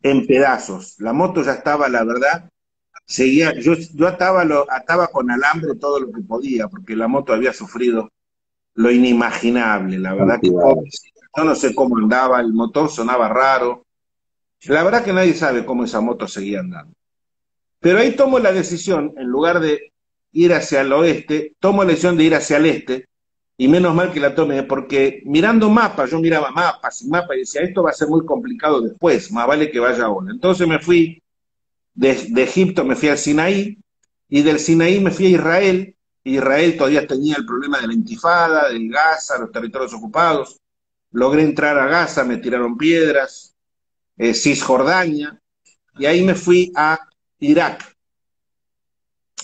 en pedazos, la moto ya estaba, la verdad, yo ataba con alambre todo lo que podía, porque la moto había sufrido lo inimaginable, la verdad que yo no sé cómo andaba, el motor sonaba raro, la verdad que nadie sabe cómo esa moto seguía andando. Pero ahí tomo la decisión, en lugar de ir hacia el oeste, tomo la decisión de ir hacia el este, y menos mal que la tomé, porque mirando mapas, yo miraba mapas y mapas, y decía, esto va a ser muy complicado después, más vale que vaya ahora. Entonces me fui, de Egipto me fui al Sinaí, y del Sinaí me fui a Israel. Israel todavía tenía el problema de la intifada, del Gaza, los territorios ocupados. Logré entrar a Gaza, me tiraron piedras, Cisjordania, y ahí me fui a Irak.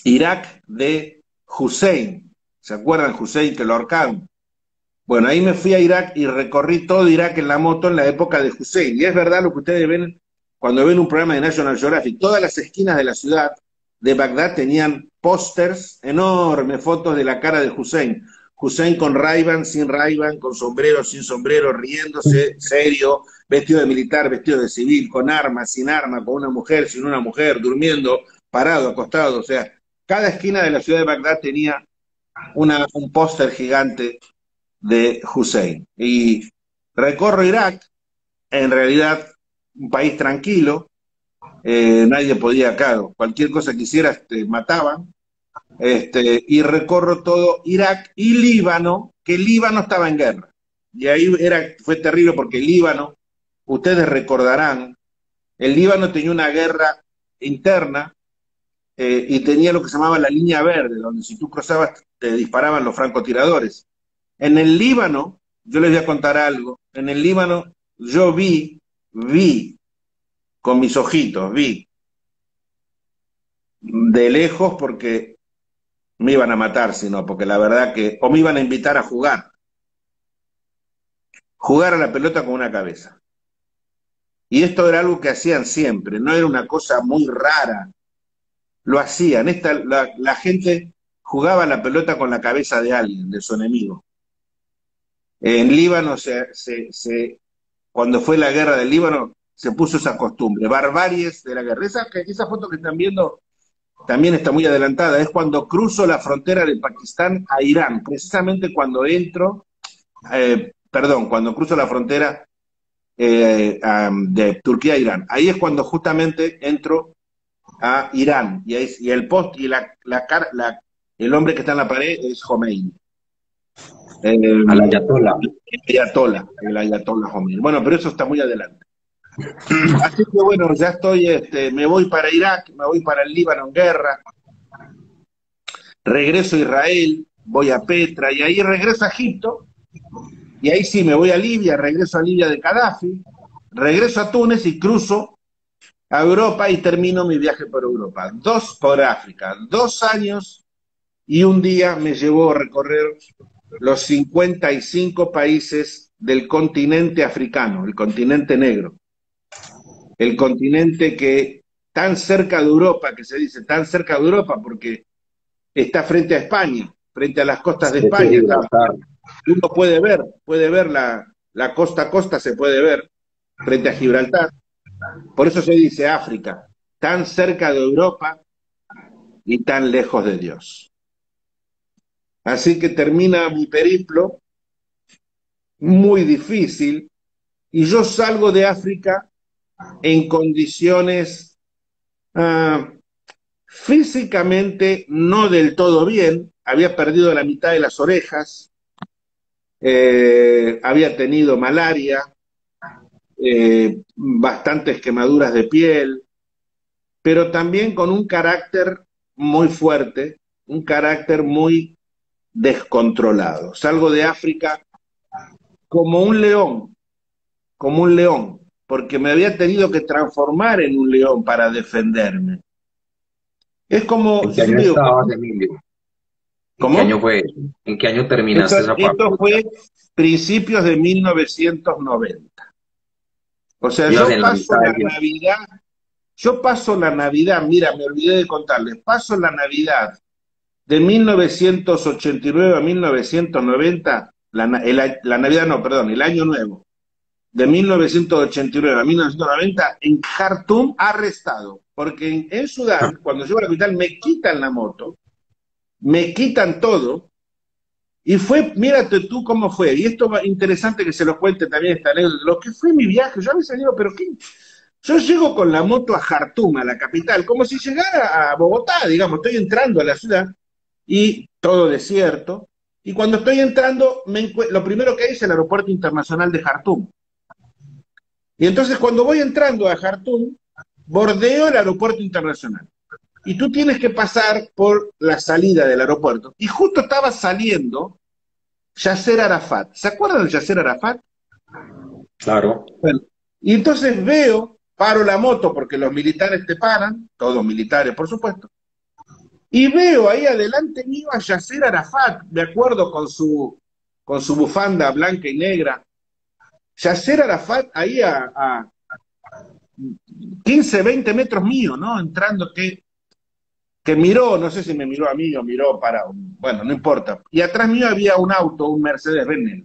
Irak de Hussein. ¿Se acuerdan Hussein que lo ahorcaron? Bueno, ahí me fui a Irak y recorrí todo Irak en la moto en la época de Hussein. Y es verdad lo que ustedes ven cuando ven un programa de National Geographic. Todas las esquinas de la ciudad de Bagdad tenían pósters enormes, fotos de la cara de Hussein. Hussein con Ray-Ban, sin Ray-Ban, con sombrero, sin sombrero, riéndose, serio, vestido de militar, vestido de civil, con armas, sin arma, con una mujer, sin una mujer, durmiendo, parado, acostado. O sea, cada esquina de la ciudad de Bagdad tenía un póster gigante de Hussein. Y recorro Irak, en realidad un país tranquilo, nadie podía, claro, cualquier cosa que hicieras te mataban, y recorro todo Irak y Líbano, que Líbano estaba en guerra. Y ahí fue terrible porque Líbano, ustedes recordarán, el Líbano tenía una guerra interna y tenía lo que se llamaba la línea verde, donde si tú cruzabas te disparaban los francotiradores. En el Líbano, yo les voy a contar algo, en el Líbano yo vi con mis ojitos, vi de lejos porque me iban a matar, sino porque la verdad que, o me iban a invitar a jugar a la pelota con una cabeza. Y esto era algo que hacían siempre, no era una cosa muy rara, lo hacían. La gente jugaba a la pelota con la cabeza de alguien, de su enemigo. En Líbano, cuando fue la guerra del Líbano, se puso esa costumbre, barbaries de la guerra. Esa foto que están viendo también está muy adelantada, es cuando cruzo la frontera de Pakistán a Irán, precisamente cuando cuando cruzo la frontera de Turquía a Irán. Ahí es cuando justamente entro a Irán, y el post y el hombre que está en la pared es Khomeini. Al Ayatollah. El Ayatollah Khomeini. Bueno, pero eso está muy adelante. Así que bueno, ya estoy, me voy para Irak, me voy para el Líbano en guerra, regreso a Israel, voy a Petra, y ahí regreso a Egipto, y ahí sí me voy a Libia, regreso a Libia de Gaddafi, regreso a Túnez y cruzo a Europa y termino mi viaje por Europa. Por África, 2 años y un día me llevó a recorrer los 55 países del continente africano, el continente negro. El continente que tan cerca de Europa, que se dice tan cerca de Europa porque está frente a España, frente a las costas de España. Uno puede ver la costa a costa, se puede ver frente a Gibraltar. Por eso se dice África, tan cerca de Europa y tan lejos de Dios. Así que termina mi periplo, muy difícil, y yo salgo de África en condiciones físicamente no del todo bien, había perdido la mitad de las orejas, había tenido malaria, bastantes quemaduras de piel, pero también con un carácter muy fuerte, un carácter muy descontrolado. Salgo de África como un león, porque me había tenido que transformar en un león para defenderme. Es como... ¿En qué año estabas, Emilio? ¿En qué año fue? ¿En qué año terminaste esa parte? Esto fue principios de 1990. O sea, yo paso la Navidad, mira, me olvidé de contarles, paso la Navidad de 1989 a 1990, el año nuevo, de 1989 a 1990 en Jartum arrestado, porque en Sudán, cuando llego a la capital, me quitan la moto, me quitan todo, y fue, mírate tú cómo fue, y esto es interesante que se lo cuente también esta anécdota, lo que fue mi viaje, yo a veces digo, pero ¿qué? Yo llego con la moto a Jartum, a la capital, como si llegara a Bogotá, digamos, estoy entrando a la ciudad, y todo desierto, y cuando estoy entrando, lo primero que hay es el aeropuerto internacional de Jartum. Y entonces cuando voy entrando a Jartum, bordeo el aeropuerto internacional. Y tú tienes que pasar por la salida del aeropuerto. Y justo estaba saliendo Yasser Arafat. ¿Se acuerdan de Yasser Arafat? Claro. Bueno, y entonces paro la moto porque los militares te paran, todos militares por supuesto, Y veo ahí adelante mío a Yasser Arafat, de acuerdo con su bufanda blanca y negra. Yasser Arafat ahí a 15, 20 metros mío, ¿no? Entrando, que miró, no sé si me miró a mí o miró para, bueno, no importa. Y atrás mío había un auto, un Mercedes-Benz.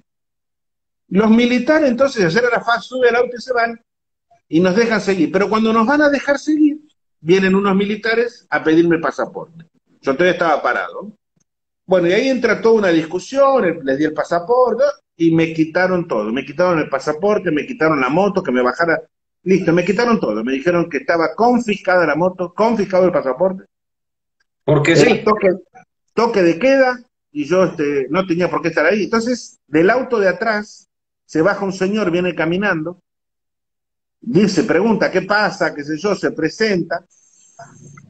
Los militares, entonces, Yasser Arafat sube al auto y se van y nos dejan seguir. Pero cuando nos van a dejar seguir, vienen unos militares a pedirme el pasaporte. Yo todavía estaba parado. Bueno, y ahí entra toda una discusión, les di el pasaporte y me quitaron todo. Me quitaron el pasaporte, me quitaron la moto, que me bajara. Listo, me quitaron todo. Me dijeron que estaba confiscada la moto, confiscado el pasaporte. Porque Era sí. toque de queda y yo no tenía por qué estar ahí. Entonces, del auto de atrás se baja un señor, viene caminando, dice, pregunta, ¿qué pasa? Qué sé yo, se presenta.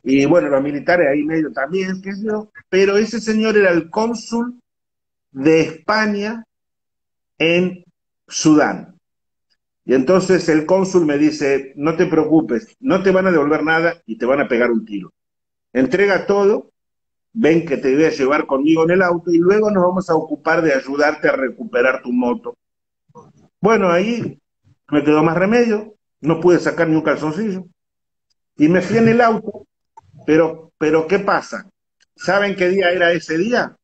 Y bueno, los militares ahí medio también, qué sé yo. Pero ese señor era el cónsul de España en Sudán. Y entonces el cónsul me dice, no te preocupes, no te van a devolver nada y te van a pegar un tiro. Entrega todo, ven que te voy a llevar conmigo en el auto y luego nos vamos a ocupar de ayudarte a recuperar tu moto. Bueno, ahí me quedó más remedio, no pude sacar ni un calzoncillo y me fui en el auto, pero ¿qué pasa? ¿Saben qué día era ese día?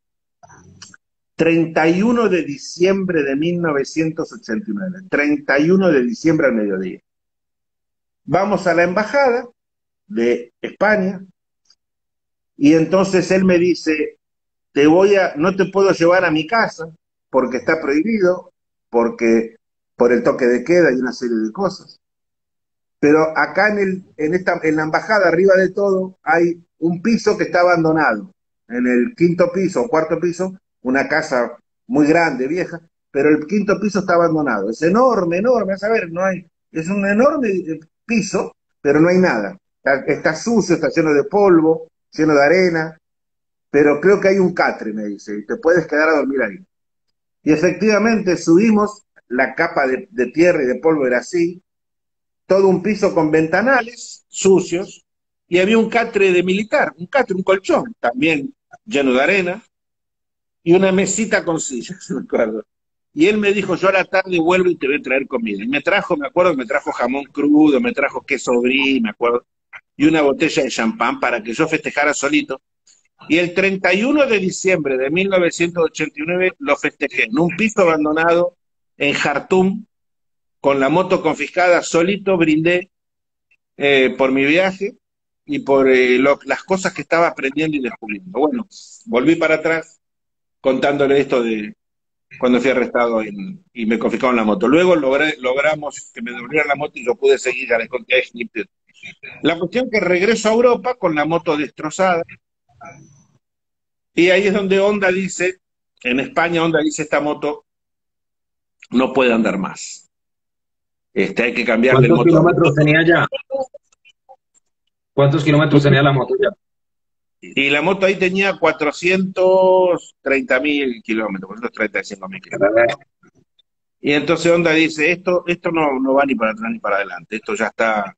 31 de diciembre de 1989, 31 de diciembre al mediodía. Vamos a la embajada de España y entonces él me dice, no te puedo llevar a mi casa porque está prohibido, porque por el toque de queda y una serie de cosas. Pero acá en la embajada, arriba de todo, hay un piso que está abandonado. En el quinto piso o cuarto piso, una casa muy grande, vieja, pero el quinto piso está abandonado. Es enorme, enorme, a saber, no hay, es un enorme piso, pero no hay nada. Está sucio, está lleno de polvo, lleno de arena, pero creo que hay un catre, me dice, y te puedes quedar a dormir ahí. Y efectivamente subimos, la capa de tierra y de polvo era así, todo un piso con ventanales sucios, y había un catre de militar, un catre, un colchón, también lleno de arena, y una mesita con sillas, me acuerdo. Y él me dijo, yo a la tarde vuelvo y te voy a traer comida. Y me trajo, me acuerdo, me trajo jamón crudo, me trajo queso brie, me acuerdo, y una botella de champán para que yo festejara solito. Y el 31 de diciembre de 1989 lo festejé en un piso abandonado en Jartum, con la moto confiscada, solito brindé por mi viaje y por las cosas que estaba aprendiendo y descubriendo. Bueno, volví para atrás contándole esto de cuando fui arrestado y me confiscaron la moto. Luego logramos que me devolvieran la moto y yo pude seguir, ya les conté a Egipto. La cuestión que regreso a Europa con la moto destrozada y ahí es donde Honda dice, en España Honda dice, esta moto no puede andar más. Hay que cambiarle el ¿Cuántos motor. kilómetros tenía ya? ¿Cuántos kilómetros tenía la moto ya? Y la moto ahí tenía 430.000 kilómetros, 435.000 kilómetros. Y entonces Honda dice, esto no va ni para atrás ni para adelante, esto ya está,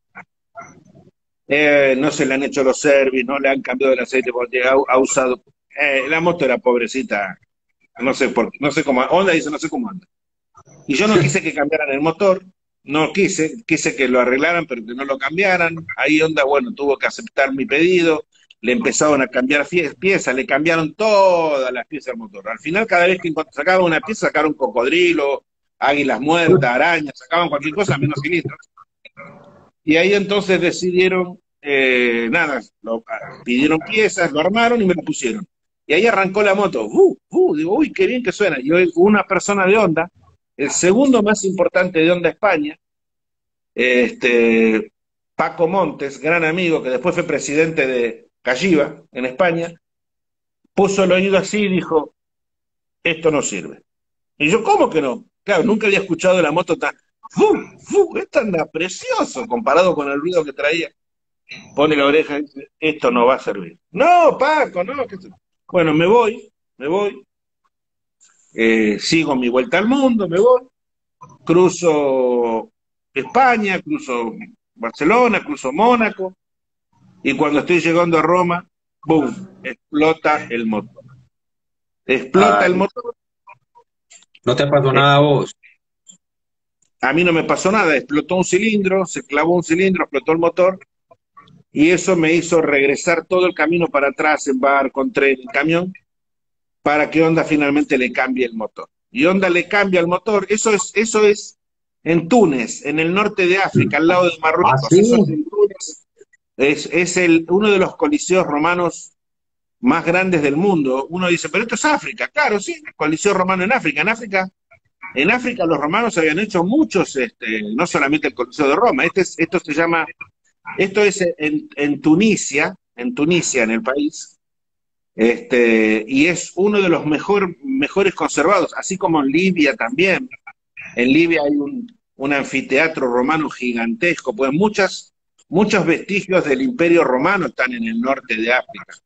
no se le han hecho los servicios, no le han cambiado el aceite porque ha usado, la moto era pobrecita, no sé no sé cómo, Honda dice, no sé cómo anda. Y yo no quise que cambiaran el motor, no quise que lo arreglaran, pero que no lo cambiaran. Ahí Honda, bueno, tuvo que aceptar mi pedido, le empezaron a cambiar piezas, le cambiaron todas las piezas del motor. Al final, cada vez que sacaban una pieza, sacaron cocodrilo, águilas muertas, arañas, sacaban cualquier cosa menos sinistros. Y ahí entonces decidieron, nada, pidieron piezas, lo armaron y me lo pusieron. Y ahí arrancó la moto. Digo, uy, qué bien que suena. Y hoy una persona de Honda, el segundo más importante de Honda España, Paco Montes, gran amigo, que después fue presidente de Calliva en España, puso el oído así y dijo, esto no sirve. Y yo, ¿cómo que no? Claro, nunca había escuchado la moto tan, esto anda precioso comparado con el ruido que traía. Pone la oreja y dice, esto no va a servir. No, Paco, no. Bueno, me voy, sigo mi vuelta al mundo, me voy, cruzo España, cruzo Barcelona, cruzo Mónaco, y cuando estoy llegando a Roma, ¡boom! Explota el motor. Explota el Ay, motor. ¿no te pasó eh, nada a vos? a mí no me pasó nada, explotó un cilindro, se clavó un cilindro, explotó el motor, y eso me hizo regresar todo el camino para atrás en barco, en tren, en camión, para que Honda finalmente le cambie el motor. Y Honda le cambia el motor, eso es en Túnez, en el norte de África, al lado de Ah, Marruecos, sí. eso es en Túnez, uno de los coliseos romanos más grandes del mundo. Uno dice, pero esto es África, claro, sí, coliseo romano en África. En África los romanos habían hecho muchos, no solamente el Coliseo de Roma, esto es en Tunisia, en el país, y es uno de los mejores conservados, así como en Libia también. En Libia hay un anfiteatro romano gigantesco, pues muchos vestigios del Imperio Romano están en el norte de África,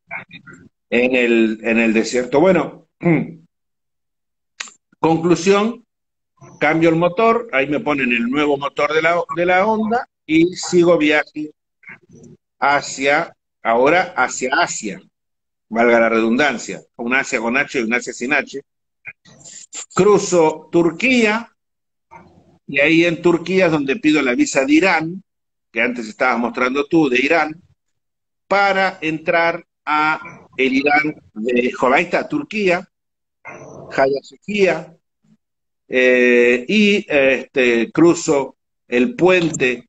en el desierto. Bueno, conclusión, cambio el motor, ahí me ponen el nuevo motor de la Honda y sigo viaje hacia Asia, valga la redundancia, un Asia con H y un Asia sin H. Cruzo Turquía, y ahí en Turquía es donde pido la visa de Irán, que antes estabas mostrando tú, de Irán, para entrar a el Irán de Jobaita, Turquía, Hagia Sofía, y cruzo el puente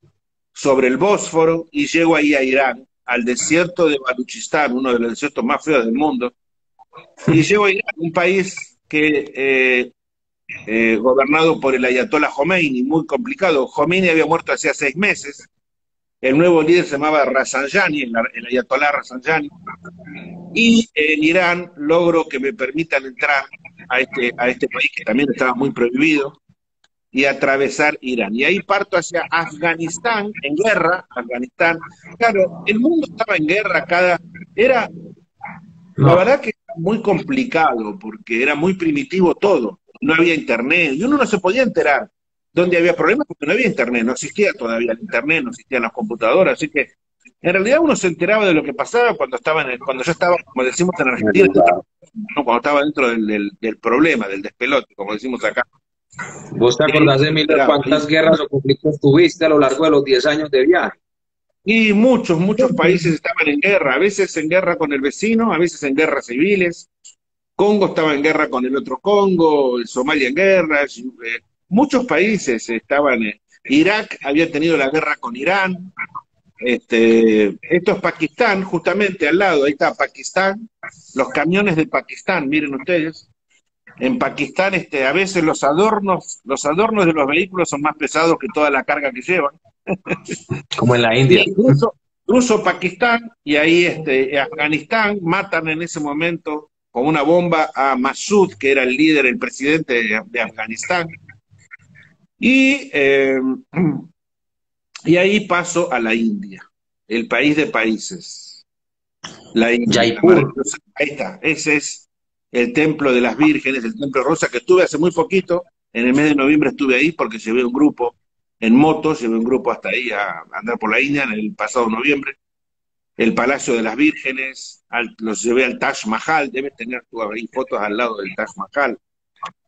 sobre el Bósforo y llego ahí a Irán, al desierto de Baluchistán, uno de los desiertos más feos del mundo, y llego a Irán, un país que gobernado por el ayatollah Khomeini, muy complicado. Khomeini había muerto hacía 6 meses, el nuevo líder se llamaba Rafsanjani, el ayatollah Rafsanjani, y en Irán logro que me permitan entrar a este país que también estaba muy prohibido, y atravesar Irán. Y ahí parto hacia Afganistán, en guerra, Afganistán. Claro, el mundo estaba en guerra, la No, verdad que era muy complicado, porque era muy primitivo todo. No había internet, y uno no se podía enterar dónde había problemas, porque no había internet, no existía todavía el internet, no existían las computadoras, así que en realidad uno se enteraba de lo que pasaba cuando yo estaba, como decimos en en Argentina, el lugar. ¿no? Cuando estaba dentro del problema, del despelote, como decimos acá. ¿Vos te Y ahí acordás, me Emilio, enteraba. cuántas guerras o conflictos tuviste a lo largo de los 10 años de viaje? Y muchos países estaban en guerra, a veces en guerra con el vecino, a veces en guerras civiles. Congo estaba en guerra con el otro Congo, Somalia en guerra, muchos países estaban. Irak había tenido la guerra con Irán. Esto es Pakistán, justamente al lado, ahí está Pakistán, los camiones de Pakistán, miren ustedes. En Pakistán, a veces los adornos de los vehículos son más pesados que toda la carga que llevan. Como en la India. Y cruzo Pakistán y ahí Afganistán, matan en ese momento con una bomba a Massoud, que era el líder, el presidente de Afganistán. Y, eh, y ahí paso a la India, el país de países. La India, la Jaipur. maravillosa. Ahí está, ese es el templo de las vírgenes, el templo rosa, que estuve hace muy poquito, en el mes de noviembre estuve ahí porque llevé un grupo en moto, llevé un grupo hasta ahí a andar por la India en el pasado noviembre. El Palacio de las Vírgenes, los llevé al Taj Mahal, debes tener tú ahí fotos al lado del Taj Mahal,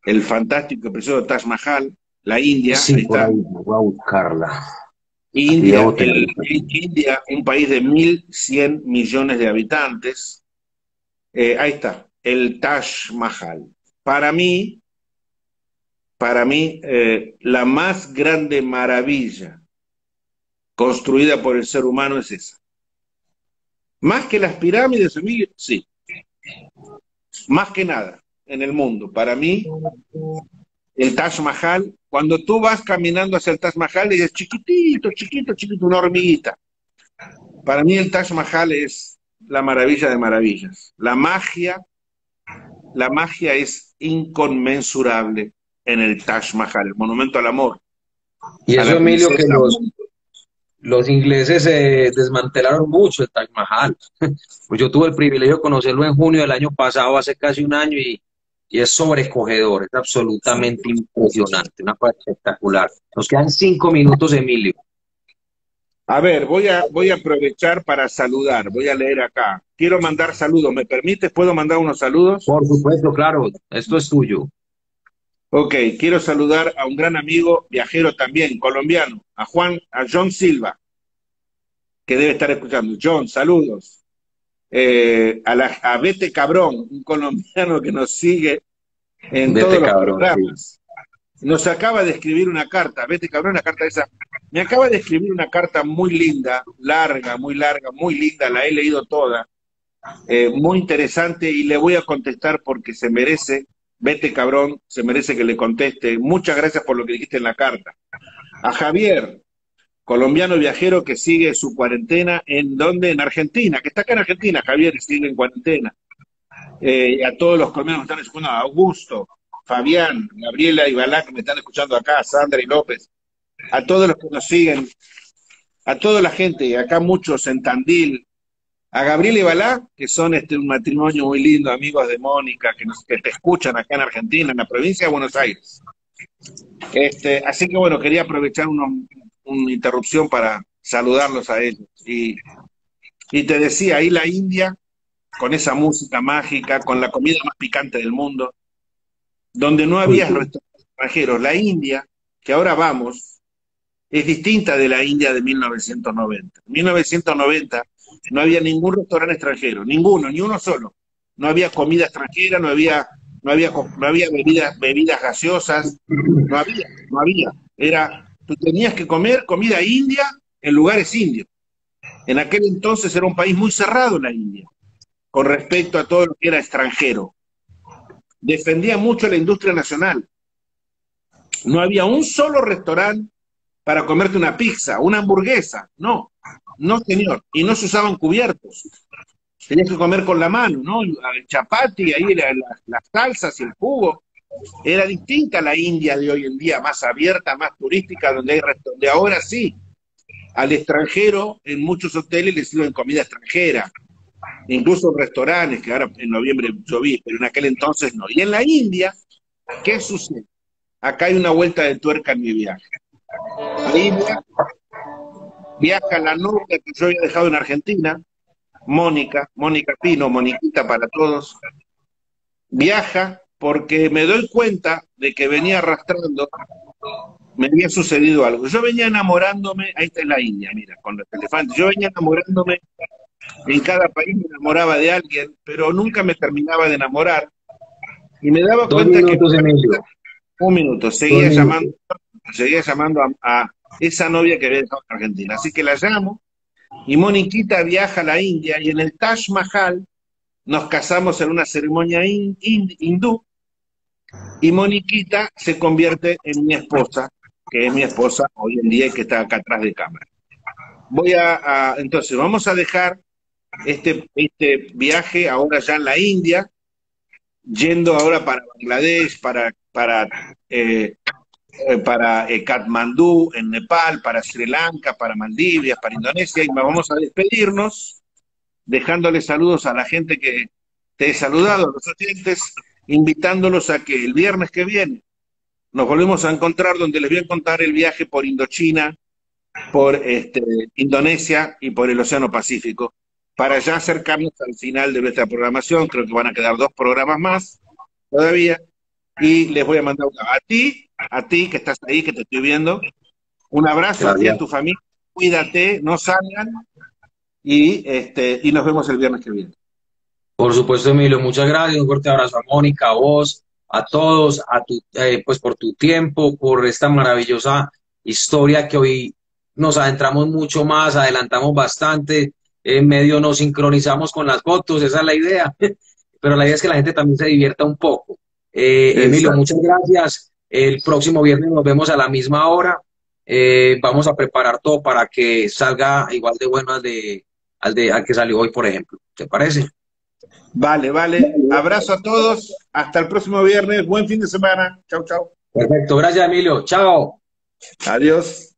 el fantástico y precioso Taj Mahal, la India, Sí, ahí por ahí, está. voy a buscarla. Aquí India, debo tenerla. India, un país de 1.100 millones de habitantes, ahí está, el Taj Mahal. Para mí, la más grande maravilla construida por el ser humano es esa. Más que las pirámides, Emilio, sí, más que nada en el mundo. Para mí, el Taj Mahal, cuando tú vas caminando hacia el Taj Mahal, es chiquitito, chiquito, chiquito, una hormiguita. Para mí el Taj Mahal es la maravilla de maravillas. La magia es inconmensurable en el Taj Mahal, el monumento al amor, Y a eso, la Emilio, que princesa. los ingleses desmantelaron mucho el Taj Mahal. Pues yo tuve el privilegio de conocerlo en junio del año pasado, hace casi un año, y es sobrecogedor, es absolutamente impresionante, una cosa espectacular. Nos quedan 5 minutos, Emilio. A ver, voy a aprovechar para saludar, voy a leer acá. Quiero mandar saludos, ¿me permites? ¿Puedo mandar unos saludos? Por supuesto, claro, esto es tuyo. Ok, quiero saludar a un gran amigo viajero también, colombiano, a John Silva, que debe estar escuchando. John, saludos. A Bete Cabrón, un colombiano que nos sigue en todos Vete, los cabrón, sí. programas. Nos acaba de escribir una carta, Bete Cabrón, una carta esa. Me acaba de escribir una carta muy linda, larga, muy linda, la he leído toda, muy interesante y le voy a contestar porque se merece, Vete Cabrón, se merece que le conteste. Muchas gracias por lo que dijiste en la carta. A Javier, colombiano viajero que sigue su cuarentena, ¿en dónde? En Argentina, que está acá en Argentina, Javier, y sigue en cuarentena. A todos los colombianos que están escuchando, a Augusto, Fabián, Gabriela y Balá, que me están escuchando acá, Sandra y López, a todos los que nos siguen, a toda la gente, acá muchos en Tandil, a Gabriela y Balá, que son un matrimonio muy lindo, amigos de Mónica, que te escuchan acá en Argentina, en la provincia de Buenos Aires. Así que bueno, quería aprovechar una interrupción para saludarlos a ellos. Y te decía, ahí la India, con esa música mágica, con la comida más picante del mundo, donde no Uy, había sí. restaurantes extranjeros. La India, que ahora vamos, es distinta de la India de 1990. En 1990 no había ningún restaurante extranjero, ninguno, ni uno solo. No había comida extranjera, no había bebidas gaseosas, no había. Tú tenías que comer comida india en lugares indios. En aquel entonces era un país muy cerrado la India, con respecto a todo lo que era extranjero. Defendía mucho la industria nacional. No había un solo restaurante para comerte una pizza, una hamburguesa. No, no, señor. Y no se usaban cubiertos. Tenías que comer con la mano, ¿no? El chapati, ahí las salsas y el jugo. Era distinta a la India de hoy en día, más abierta, más turística, donde ahora sí, al extranjero en muchos hoteles les sirven comida extranjera, incluso restaurantes, que ahora en noviembre yo vi, pero en aquel entonces no. Y en la India, ¿qué sucede? Acá hay una vuelta de tuerca en mi viaje. Ahí viaja la novia que yo había dejado en Argentina, Mónica Pino, Moniquita para todos, viaja porque me doy cuenta de que venía arrastrando, me había sucedido algo. Yo venía enamorándome, ahí está en la India, mira, con los elefantes, yo venía enamorándome, en cada país me enamoraba de alguien, pero nunca me terminaba de enamorar, y me daba Dos cuenta que, minutos, Emilio. un minuto, Dos minutos. seguía llamando a esa novia que había dejado en Argentina. Así que la llamo, y Moniquita viaja a la India, y en el Taj Mahal nos casamos en una ceremonia hindú, y Moniquita se convierte en mi esposa, que es mi esposa hoy en día y que está acá atrás de cámara. Entonces, vamos a dejar este viaje ahora ya en la India, yendo ahora para Bangladesh, para Katmandú, en Nepal, para Sri Lanka, para Maldivas, para Indonesia, y vamos a despedirnos, dejándole saludos a la gente que te he saludado, a los oyentes, invitándolos a que el viernes que viene nos volvemos a encontrar, donde les voy a contar el viaje por Indochina, por Indonesia y por el Océano Pacífico, para ya acercarnos al final de nuestra programación. Creo que van a quedar 2 programas más todavía, y les voy a mandar a ti que estás ahí, que te estoy viendo, un abrazo a ti y a Gracias. tu familia, cuídate, no salgan, y nos vemos el viernes que viene. Por supuesto, Emilio, muchas gracias. Un fuerte abrazo a Mónica, a vos, a todos, pues por tu tiempo, por esta maravillosa historia que hoy nos adentramos mucho más, adelantamos bastante, en medio nos sincronizamos con las fotos, esa es la idea, pero la idea es que la gente también se divierta un poco. Emilio, Exacto. muchas gracias. El próximo viernes nos vemos a la misma hora. Vamos a preparar todo para que salga igual de bueno al que salió hoy, por ejemplo. ¿Te parece? Vale, vale. Abrazo a todos. Hasta el próximo viernes. Buen fin de semana. Chau, chau. Perfecto, gracias Emilio, chao. Adiós.